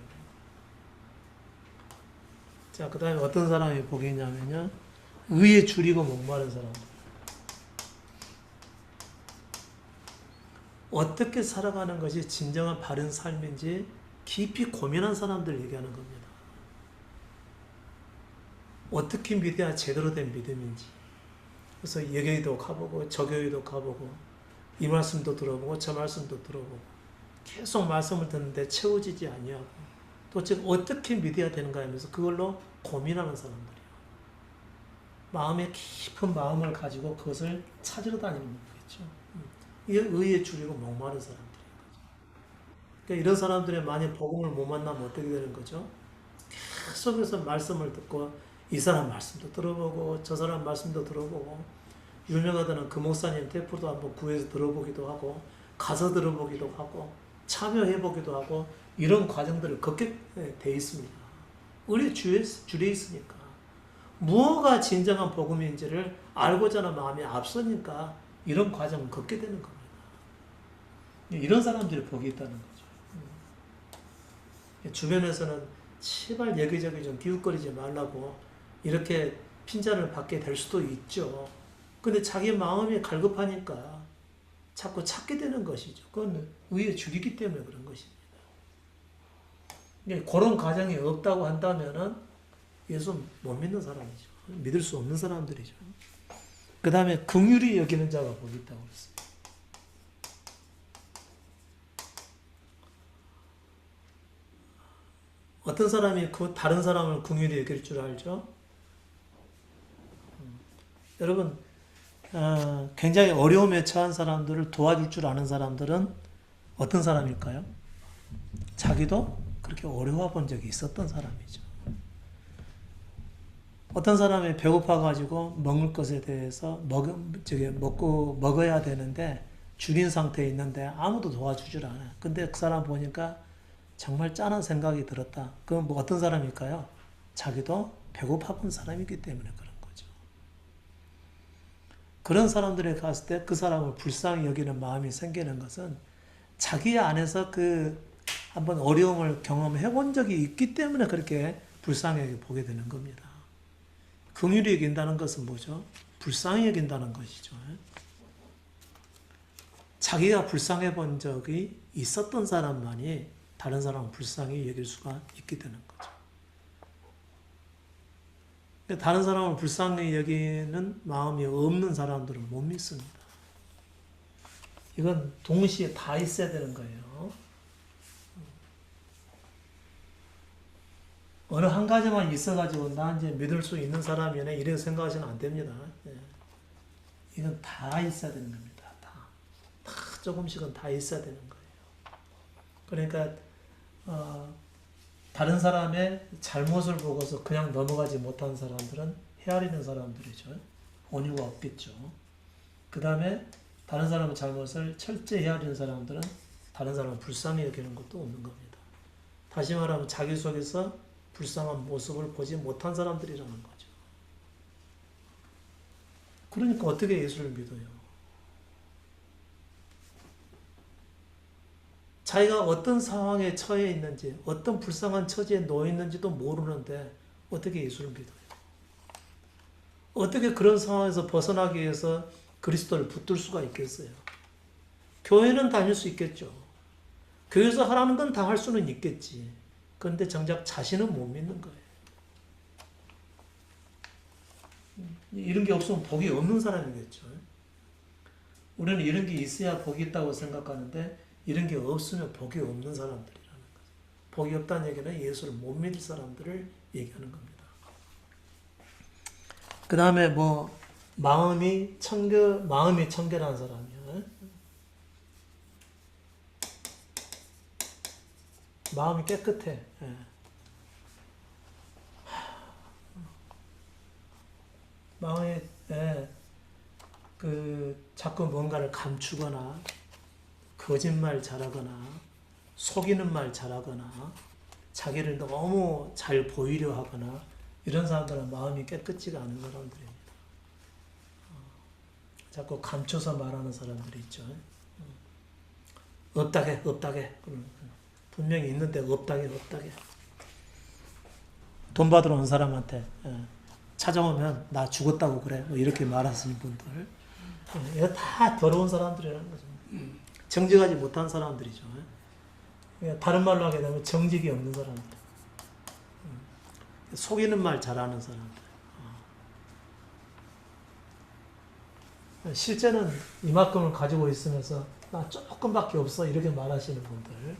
S1: 자, 그 다음에 어떤 사람이 복이 있냐면요. 의에 줄이고 목마른 사람들. 어떻게 살아가는 것이 진정한 바른 삶인지 깊이 고민한 사람들 얘기하는 겁니다. 어떻게 믿어야 제대로 된 믿음인지. 그래서 예교회도 가보고 저교회도 가보고 이 말씀도 들어보고 저 말씀도 들어보고 계속 말씀을 듣는데 채워지지 아니하고 도대체 어떻게 믿어야 되는가 하면서 그걸로 고민하는 사람들이에요. 마음에 깊은 마음을 가지고 그것을 찾으러 다니는 거겠죠. 이게 의에 줄이고 목마른 사람들인 거죠. 그러니까 이런 사람들이 만약 복음을 못 만나면 어떻게 되는 거죠? 계속해서 말씀을 듣고 이 사람 말씀도 들어보고 저 사람 말씀도 들어보고 유명하다는 그 목사님 테이프도 한번 구해서 들어보기도 하고 가서 들어보기도 하고 참여해보기도 하고 이런 과정들을 겪게 돼 있습니다. 우리 줄에 있으니까 무엇가 진정한 복음인지를 알고자 하는 마음이 앞서니까 이런 과정을 겪게 되는 겁니다. 이런 사람들이 복이 있다는 거죠. 주변에서는 제발 여기저기 좀 기웃거리지 말라고 이렇게 핀잔을 받게 될 수도 있죠. 근데 자기 마음이 갈급하니까 자꾸 찾게 되는 것이죠. 그건 의에 줄이기 때문에 그런 것입니다. 그런 과정이 없다고 한다면은 예수 못 믿는 사람이죠. 믿을 수 없는 사람들이죠. 그 다음에 긍휼히 여기는 자가 복이 있다고 그랬습니다. 어떤 사람이 다른 사람을 긍휼히 여길 줄 알죠? 여러분, 굉장히 어려움에 처한 사람들을 도와줄 줄 아는 사람들은 어떤 사람일까요? 자기도 그렇게 어려워 본 적이 있었던 사람이죠. 어떤 사람이 배고파가지고 먹을 것에 대해서 먹어야 되는데 줄인 상태에 있는데 아무도 도와주질 않아요. 근데 그 사람 보니까 정말 짠한 생각이 들었다. 그건 뭐 어떤 사람일까요? 자기도 배고파 본 사람이기 때문에 그런 거죠. 그런 사람들에 갔을 때 그 사람을 불쌍히 여기는 마음이 생기는 것은 자기 안에서 한번 어려움을 경험해 본 적이 있기 때문에 그렇게 불쌍히 보게 되는 겁니다. 긍휼히 여긴다는 것은 뭐죠? 불쌍히 여긴다는 것이죠. 자기가 불쌍해 본 적이 있었던 사람만이 다른 사람을 불쌍히 여길 수가 있게 되는 거죠. 다른 사람을 불쌍히 여기는 마음이 없는 사람들은 못 믿습니다. 이건 동시에 다 있어야 되는 거예요. 어느 한 가지만 있어가지고 나 이제 믿을 수 있는 사람이네 이렇게 생각하시면 안 됩니다. 이건 다 있어야 되는 겁니다. 다 조금씩은 다 있어야 되는 거예요. 그러니까 다른 사람의 잘못을 보고서 그냥 넘어가지 못한 사람들은 헤아리는 사람들이죠. 온유가 없겠죠. 그 다음에 다른 사람의 잘못을 철저히 헤아리는 사람들은 다른 사람을 불쌍히 여기는 것도 없는 겁니다. 다시 말하면 자기 속에서 불쌍한 모습을 보지 못한 사람들이라는 거죠. 그러니까 어떻게 예수를 믿어요? 자기가 어떤 상황에 처해 있는지, 어떤 불쌍한 처지에 놓여 있는지도 모르는데 어떻게 예수를 믿어요? 어떻게 그런 상황에서 벗어나기 위해서 그리스도를 붙들 수가 있겠어요? 교회는 다닐 수 있겠죠. 교회에서 하라는 건 다 할 수는 있겠지. 그런데 정작 자신은 못 믿는 거예요. 이런 게 없으면 복이 없는 사람이겠죠. 우리는 이런 게 있어야 복이 있다고 생각하는데 이런 게 없으면 복이 없는 사람들이라는 거죠. 복이 없다는 얘기는 예수를 못 믿을 사람들을 얘기하는 겁니다. 그 다음에 마음이 청결한 사람이요. 마음이 깨끗해. 마음에 자꾸 뭔가를 감추거나 거짓말 잘하거나 속이는 말 잘하거나 자기를 너무 잘 보이려 하거나 이런 사람들은 마음이 깨끗지가 않은 사람들입니다. 자꾸 감춰서 말하는 사람들이 있죠. 없다게 없다게 분명히 있는데 없다게 없다게 돈 받으러 온 사람한테 찾아오면 나 죽었다고 그래 뭐 이렇게 말하시는 분들 이거 다 더러운 사람들이라는 거죠. 정직하지 못한 사람들이죠. 다른 말로 하게 되면 정직이 없는 사람들, 속이는 말 잘하는 사람들. 실제는 이만큼을 가지고 있으면서 나 조금밖에 없어 이렇게 말하시는 분들,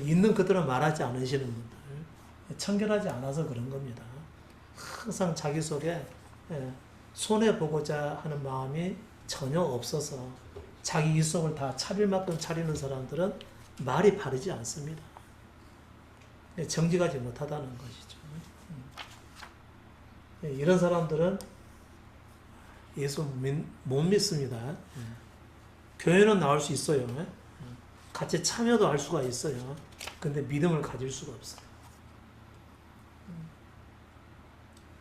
S1: 있는 그대로 말하지 않으시는 분들, 청결하지 않아서 그런 겁니다. 항상 자기 속에 손해보고자 하는 마음이 전혀 없어서 자기 이속을 다 차릴 만큼 차리는 사람들은 말이 바르지 않습니다. 정직하지 못하다는 것이죠. 이런 사람들은 예수 못 믿습니다. 교회는 나올 수 있어요. 같이 참여도 할 수가 있어요. 근데 믿음을 가질 수가 없어요.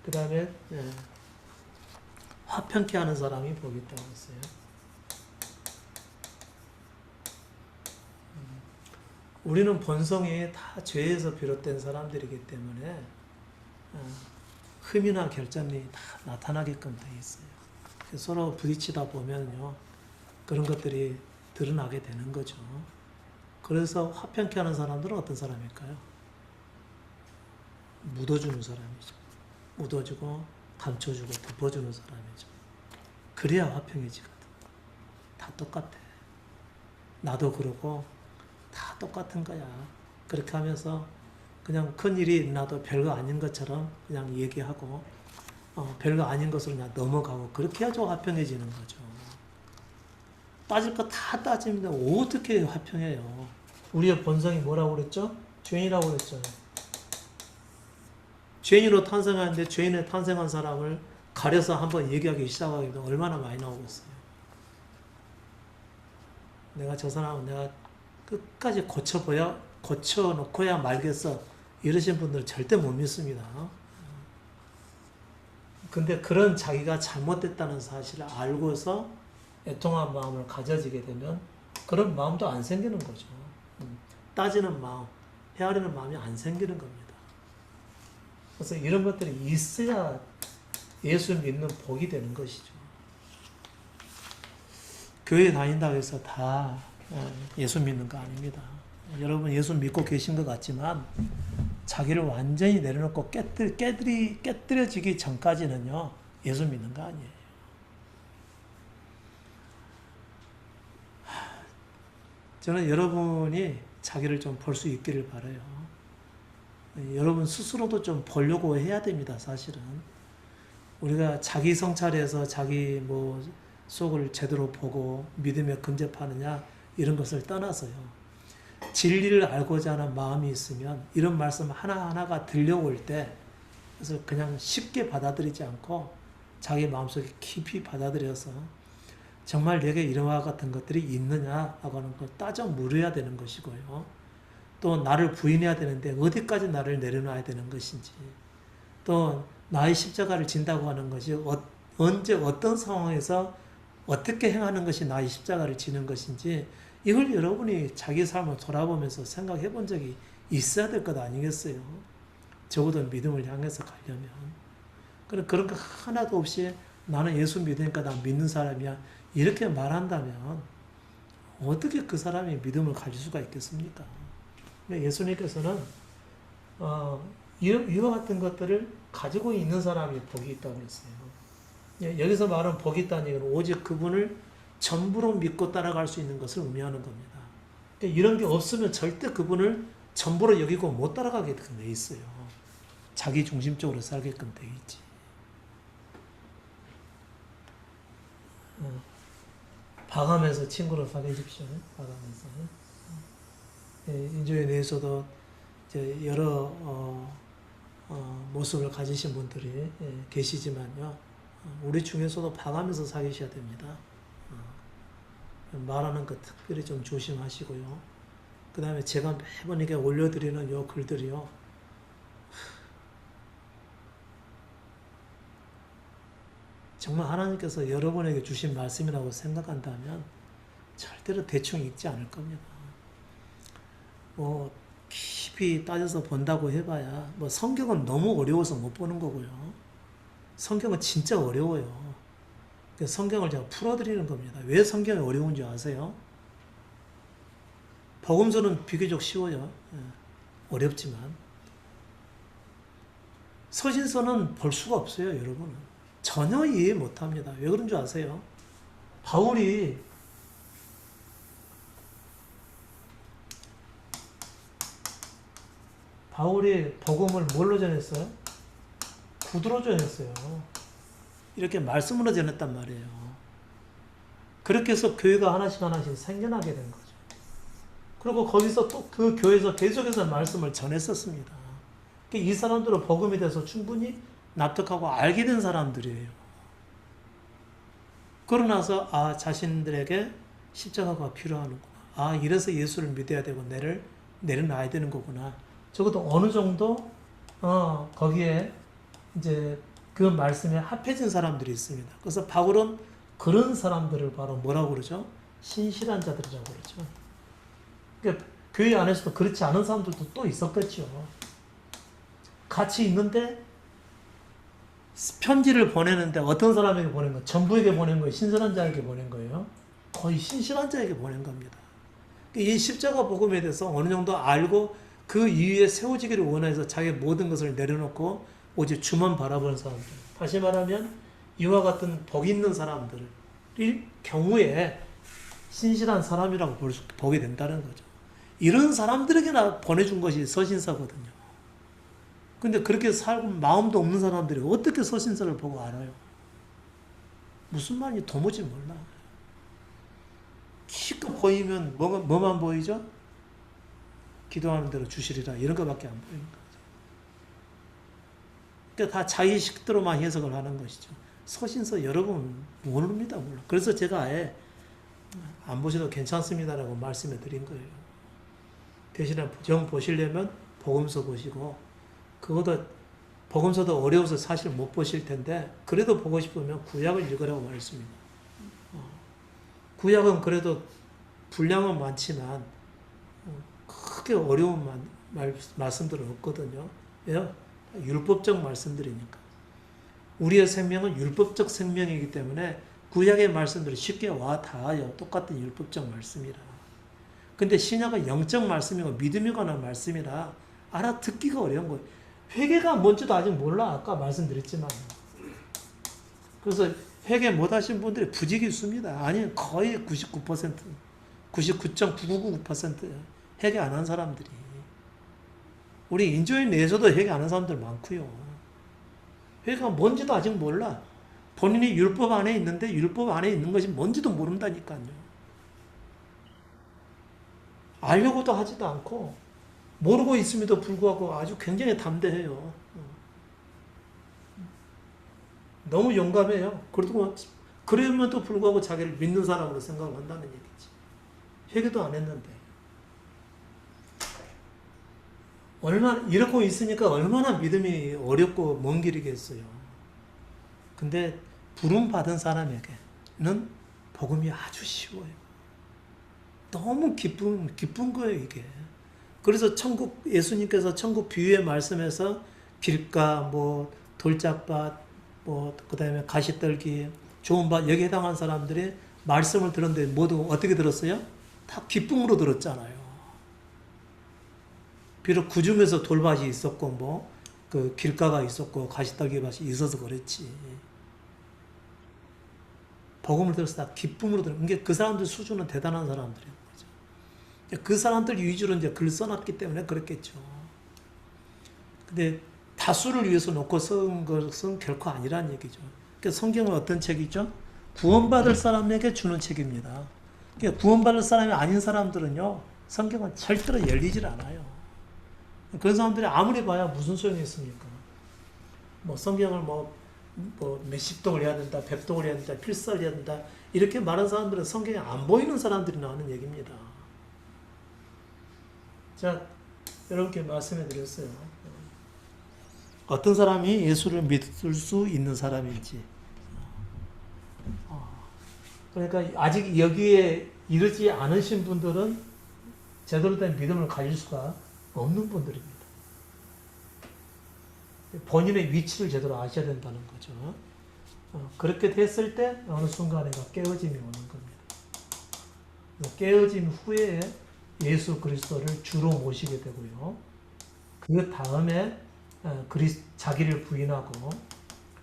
S1: 그 다음에 화평케 하는 사람이 복이 있다고 했어요. 우리는 본성이 다 죄에서 비롯된 사람들이기 때문에 흠이나 결점이 다 나타나게끔 되어 있어요. 서로 부딪히다 보면요, 그런 것들이 드러나게 되는 거죠. 그래서 화평케 하는 사람들은 어떤 사람일까요? 묻어주는 사람이죠. 묻어주고 감춰주고 덮어주는 사람이죠. 그래야 화평해지거든. 다 똑같아. 나도 그러고 다 똑같은 거야. 그렇게 하면서 그냥 큰 일이 일어나도 별거 아닌 것처럼 그냥 얘기하고 별거 아닌 것으로 그냥 넘어가고 그렇게 해야죠 화평해지는 거죠. 따질 거 다 따집니다. 어떻게 화평해요? 우리의 본성이 뭐라고 그랬죠? 죄인이라고 그랬죠. 죄인으로 탄생하는데 죄인에 탄생한 사람을 가려서 한번 얘기하기 시작하기도 얼마나 많이 나오겠어요. 내가 저 사람은 내가 끝까지 고쳐놓고야 말겠어. 이러신 분들 절대 못 믿습니다. 근데 그런 자기가 잘못됐다는 사실을 알고서 애통한 마음을 가져지게 되면 그런 마음도 안 생기는 거죠. 따지는 마음, 헤아리는 마음이 안 생기는 겁니다. 그래서 이런 것들이 있어야 예수 믿는 복이 되는 것이죠. 교회 다닌다고 해서 다 예수 믿는 거 아닙니다. 여러분 예수 믿고 계신 것 같지만 자기를 완전히 내려놓고 깨뜨려지기 전까지는요 예수 믿는 거 아니에요. 저는 여러분이 자기를 좀 볼 수 있기를 바라요. 여러분 스스로도 좀 보려고 해야 됩니다. 사실은 우리가 자기 성찰해서 자기 속을 제대로 보고 믿음에 근접하느냐 이런 것을 떠나서요. 진리를 알고자 하는 마음이 있으면 이런 말씀 하나하나가 들려올 때 그래서 그냥 쉽게 받아들이지 않고 자기 마음속에 깊이 받아들여서 정말 내게 이러한 같은 것들이 있느냐 하는 걸 따져 물어야 되는 것이고요. 또 나를 부인해야 되는데 어디까지 나를 내려놔야 되는 것인지, 또 나의 십자가를 진다고 하는 것이 언제 어떤 상황에서 어떻게 행하는 것이 나의 십자가를 지는 것인지 이걸 여러분이 자기 삶을 돌아보면서 생각해 본 적이 있어야 될 것 아니겠어요? 적어도 믿음을 향해서 가려면. 그런 거 하나도 없이 나는 예수 믿으니까 나 믿는 사람이야 이렇게 말한다면 어떻게 그 사람이 믿음을 가질 수가 있겠습니까? 예수님께서는 이와 같은 것들을 가지고 있는 사람이 복이 있다고 그랬어요. 여기서 말하는 복이 있다는 얘기는 오직 그분을 전부로 믿고 따라갈 수 있는 것을 의미하는 겁니다. 이런 게 없으면 절대 그분을 전부로 여기고 못 따라가게끔 돼 있어요. 자기 중심적으로 살게끔 돼 있지. 봐가면서 친구를 사귀십시오. 봐가면서. 인조에 대해서도 이제 여러 모습을 가지신 분들이 계시지만요. 우리 중에서도 봐가면서 사귀셔야 됩니다. 말하는 것 특별히 좀 조심하시고요. 그 다음에 제가 매번 이렇게 올려드리는 요 글들이요. 정말 하나님께서 여러분에게 주신 말씀이라고 생각한다면 절대로 대충 읽지 않을 겁니다. 뭐 깊이 따져서 본다고 해봐야 뭐 성경은 너무 어려워서 못 보는 거고요. 성경은 진짜 어려워요. 그래서 성경을 제가 풀어드리는 겁니다. 왜 성경이 어려운지 아세요? 복음서는 비교적 쉬워요. 어렵지만 서신서는 볼 수가 없어요, 여러분은. 전혀 이해 못합니다. 왜 그런 줄 아세요? 바울이 복음을 뭘로 전했어요? 구두로 전했어요. 이렇게 말씀으로 전했단 말이에요. 그렇게 해서 교회가 하나씩 하나씩 생겨나게 된 거죠. 그리고 거기서 또 그 교회에서 계속해서 말씀을 전했었습니다. 이 사람들은 복음에 대해서 충분히 납득하고 알게 된 사람들이에요. 그러고 나서 자신들에게 십자가가 필요하는구나. 이래서 예수를 믿어야 되고 내려놔야 되는 거구나. 적어도 어느 정도 거기에 이제 그 말씀에 합해진 사람들이 있습니다. 그래서 바울은 그런 사람들을 바로 뭐라고 그러죠? 신실한 자들이라고 그러죠. 그러니까 교회 안에서도 그렇지 않은 사람들도 또 있었겠죠. 같이 있는데 편지를 보내는데 어떤 사람에게 보낸 거예요? 전부에게 보낸 거예요? 신실한 자에게 보낸 거예요? 거의 신실한 자에게 보낸 겁니다. 이 십자가 복음에 대해서 어느 정도 알고 그 이유에 세워지기를 원해서 자기 모든 것을 내려놓고 오직 주만 바라보는 사람들. 다시 말하면 이와 같은 복 있는 사람들의 경우에 신실한 사람이라고 보게 된다는 거죠. 이런 사람들에게나 보내준 것이 서신서거든요. 근데 그렇게 살고 마음도 없는 사람들이 어떻게 서신서를 보고 알아요? 무슨 말인지 도무지 몰라. 기껏 보이면 뭐만 보이죠? 기도하는 대로 주시리라 이런 것밖에 안 보이는 거죠. 그러니까 다 자의식대로만 해석을 하는 것이죠. 서신서 여러분 모릅니다. 몰라. 그래서 제가 아예 안 보셔도 괜찮습니다라고 말씀해 드린 거예요. 대신에 정 보시려면 복음서 보시고 그것도 복음서도 어려워서 사실 못 보실 텐데 그래도 보고 싶으면 구약을 읽으라고 말했습니다. 구약은 그래도 분량은 많지만 크게 어려운 말씀들은 없거든요. 왜요? 율법적 말씀들이니까. 우리의 생명은 율법적 생명이기 때문에 구약의 말씀들이 쉽게 와 닿아요. 똑같은 율법적 말씀이라. 근데 신약은 영적 말씀이고 믿음이 관한 말씀이라 알아듣기가 어려운 거예요. 회개가 뭔지도 아직 몰라. 아까 말씀드렸지만. 그래서 회개 못하신 분들이 부지기수입니다. 아니 거의 99%, 99.999% 회개 안 한 사람들이. 우리 인조인 내에서도 회개 안 한 사람들 많고요. 회개가 뭔지도 아직 몰라. 본인이 율법 안에 있는데 율법 안에 있는 것이 뭔지도 모른다니까요. 알려고도 하지도 않고 모르고 있음에도 불구하고 아주 굉장히 담대해요. 너무 용감해요. 그러면도 불구하고 자기를 믿는 사람으로 생각을 한다는 얘기지. 회개도 안 했는데. 이러고 있으니까 얼마나 믿음이 어렵고 먼 길이겠어요. 근데 부름 받은 사람에게는 복음이 아주 쉬워요. 너무 기쁜 거예요, 이게. 그래서 예수님께서 천국 비유의 말씀에서 길가, 돌짝밭, 그 다음에 가시떨기, 좋은 밭, 여기에 해당한 사람들이 말씀을 들었는데 모두 어떻게 들었어요? 다 기쁨으로 들었잖아요. 비록 그 중에서 돌밭이 있었고, 그 길가가 있었고, 가시떨기 밭이 있어서 그랬지. 복음을 들어서 다 기쁨으로 들은 게 그 사람들 수준은 대단한 사람들이에요. 그 사람들 위주로 이제 글 써놨기 때문에 그렇겠죠. 근데 다수를 위해서 놓고 쓴 것은 결코 아니란 얘기죠. 그러니까 성경은 어떤 책이죠? 구원받을 사람에게 주는 책입니다. 그러니까 구원받을 사람이 아닌 사람들은요, 성경은 절대로 열리질 않아요. 그런 사람들이 아무리 봐야 무슨 소용이 있습니까? 성경을 뭐 몇십독을 해야 된다, 백독을 해야 된다, 필사를 해야 된다 이렇게 말하는 사람들은 성경에 안 보이는 사람들이 나오는 얘기입니다. 자, 여러분께 말씀해 드렸어요. 어떤 사람이 예수를 믿을 수 있는 사람인지. 그러니까 아직 여기에 이르지 않으신 분들은 제대로 된 믿음을 가질 수가 없는 분들입니다. 본인의 위치를 제대로 아셔야 된다는 거죠. 그렇게 됐을 때 어느 순간에가 깨어짐이 오는 겁니다. 깨어짐 후에 예수 그리스도를 주로 모시게 되고요. 그 다음에 자기를 부인하고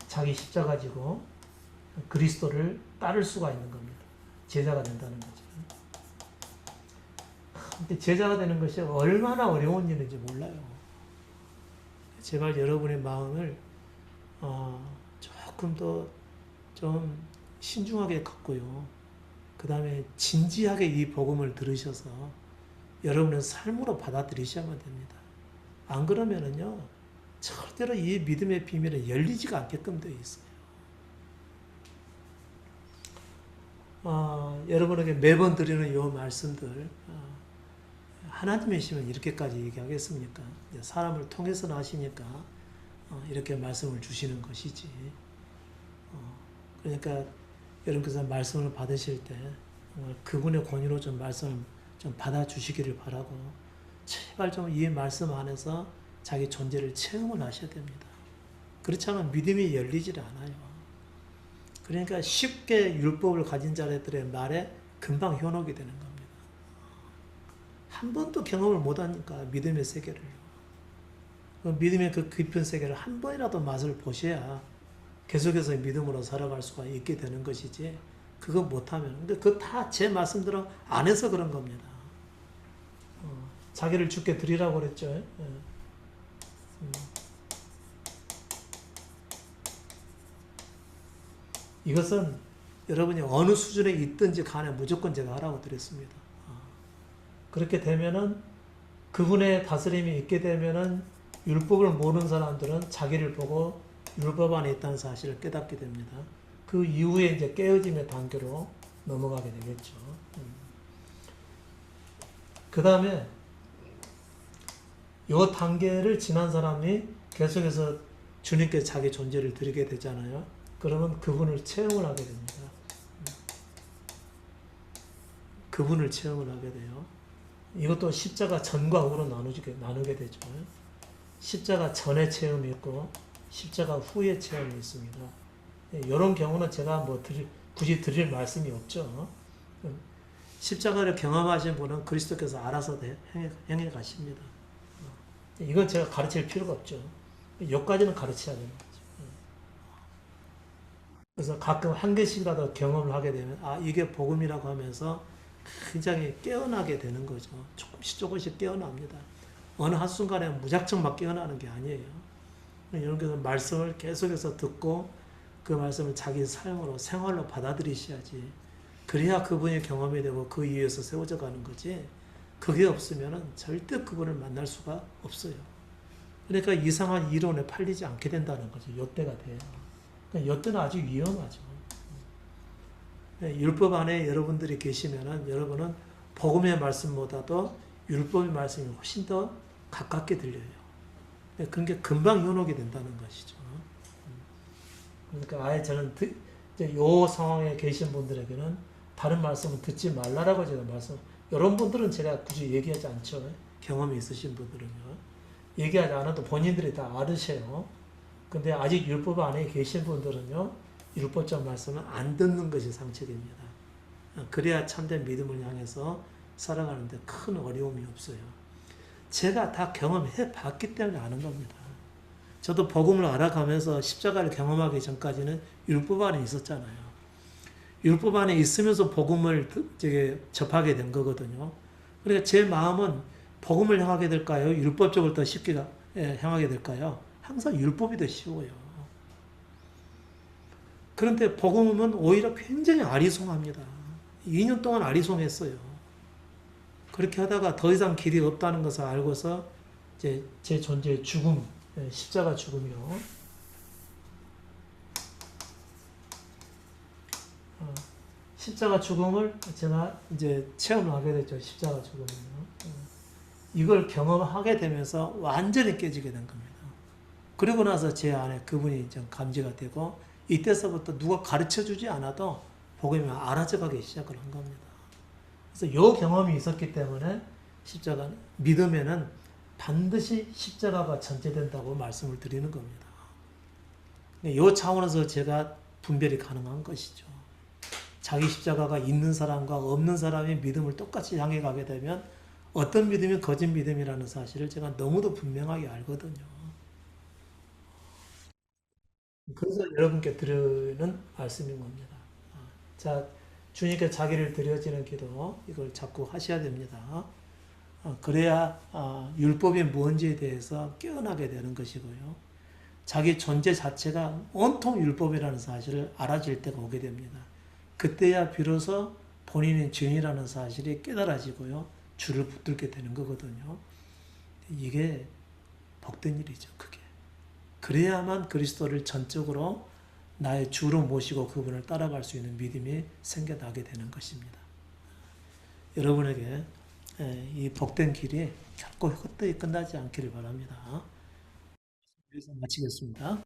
S1: 자기 십자가 지고 그리스도를 따를 수가 있는 겁니다. 제자가 된다는 거죠. 근데 제자가 되는 것이 얼마나 어려운 일인지 몰라요. 제발 여러분의 마음을 조금 더 좀 신중하게 갖고요. 그 다음에 진지하게 이 복음을 들으셔서 여러분의 삶으로 받아들이셔야만 됩니다. 안 그러면은요, 절대로 이 믿음의 비밀은 열리지가 않게끔 되어 있어요. 여러분에게 매번 드리는 이 말씀들, 하나님이시면 이렇게까지 얘기하겠습니까? 사람을 통해서 하시니까 이렇게 말씀을 주시는 것이지. 그러니까 여러분께서 말씀을 받으실 때 그분의 권위로 좀 말씀을 좀 받아주시기를 바라고, 제발 좀 이 말씀 안에서 자기 존재를 체험을 하셔야 됩니다. 그렇지 않으면 믿음이 열리질 않아요. 그러니까 쉽게 율법을 가진 자들의 말에 금방 현혹이 되는 겁니다. 한 번도 경험을 못하니까 믿음의 세계를, 믿음의 그 깊은 세계를 한 번이라도 맛을 보셔야 계속해서 믿음으로 살아갈 수가 있게 되는 것이지, 그거 못하면, 근데 그거 다 제 말씀대로 안 해서 그런 겁니다. 자기를 주께 드리라고 그랬죠. 이것은 여러분이 어느 수준에 있든지 간에 무조건 제가 하라고 드렸습니다. 그렇게 되면은, 그분의 다스림이 있게 되면은 율법을 모르는 사람들은 자기를 보고 율법 안에 있다는 사실을 깨닫게 됩니다. 그 이후에 이제 깨어짐의 단계로 넘어가게 되겠죠. 그 다음에 이 단계를 지난 사람이 계속해서 주님께 자기 존재를 드리게 되잖아요. 그러면 그분을 체험을 하게 됩니다. 그분을 체험을 하게 돼요. 이것도 십자가 전과 후로 나누게 되죠. 십자가 전의 체험이 있고 십자가 후의 체험이 있습니다. 이런 경우는 제가 뭐 굳이 드릴 말씀이 없죠. 십자가를 경험하신 분은 그리스도께서 알아서 행해 가십니다. 이건 제가 가르칠 필요가 없죠. 여기까지는 가르쳐야 되는 거죠. 그래서 가끔 한 개씩이라도 경험을 하게 되면, 이게 복음이라고 하면서 굉장히 깨어나게 되는 거죠. 조금씩 깨어납니다. 어느 한순간에 무작정 막 깨어나는 게 아니에요. 여러분께서 말씀을 계속해서 듣고 그 말씀을 자기 삶으로, 생활로 받아들이셔야지. 그래야 그분의 경험이 되고 그 이유에서 세워져 가는 거지. 그게 없으면 절대 그분을 만날 수가 없어요. 그러니까 이상한 이론에 팔리지 않게 된다는 거죠. 요때가 돼요. 그러니까 요때는 아주 위험하죠. 율법 안에 여러분들이 계시면은 여러분은 복음의 말씀보다도 율법의 말씀이 훨씬 더 가깝게 들려요. 그런 게 금방 현혹이 된다는 것이죠. 그러니까 아예 저는 이 상황에 계신 분들에게는 다른 말씀은 듣지 말라라고 제가 이런 분들은 제가 굳이 얘기하지 않죠. 경험이 있으신 분들은요. 얘기하지 않아도 본인들이 다 알으세요. 근데 아직 율법 안에 계신 분들은요, 율법적 말씀을 안 듣는 것이 상책입니다. 그래야 참된 믿음을 향해서 살아가는데 큰 어려움이 없어요. 제가 다 경험해 봤기 때문에 아는 겁니다. 저도 복음을 알아가면서 십자가를 경험하기 전까지는 율법 안에 있었잖아요. 율법 안에 있으면서 복음을 접하게 된 거거든요. 그러니까 제 마음은 복음을 향하게 될까요? 율법적으로 더 쉽게 향하게 될까요? 항상 율법이 더 쉬워요. 그런데 복음은 오히려 굉장히 아리송합니다. 2년 동안 아리송했어요. 그렇게 하다가 더 이상 길이 없다는 것을 알고서 이제 제 존재의 죽음, 십자가 죽음이요. 십자가 죽음을 제가 이제 체험하게 됐죠. 십자가 죽음을요. 이걸 경험하게 되면서 완전히 깨지게 된 겁니다. 그리고 나서 제 안에 그분이 좀 감지가 되고 이때서부터 누가 가르쳐 주지 않아도 복음이 알아져 가기 시작을 한 겁니다. 그래서 이 경험이 있었기 때문에 십자가 믿음에는 반드시 십자가가 전제된다고 말씀을 드리는 겁니다. 이 차원에서 제가 분별이 가능한 것이죠. 자기 십자가가 있는 사람과 없는 사람의 믿음을 똑같이 향해 가게 되면 어떤 믿음이 거짓 믿음이라는 사실을 제가 너무도 분명하게 알거든요. 그래서 여러분께 드리는 말씀인 겁니다. 자, 주님께 자기를 드려지는 기도, 이걸 자꾸 하셔야 됩니다. 그래야 율법이 뭔지에 대해서 깨어나게 되는 것이고요. 자기 존재 자체가 온통 율법이라는 사실을 알아질 때가 오게 됩니다. 그때야 비로소 본인이 죄인이라는 사실이 깨달아지고요. 주를 붙들게 되는 거거든요. 이게 복된 일이죠, 그게. 그래야만 그리스도를 전적으로 나의 주로 모시고 그분을 따라갈 수 있는 믿음이 생겨나게 되는 것입니다. 여러분에게 이 복된 길이 결코 헛되이 끝나지 않기를 바랍니다. 그래서 마치겠습니다.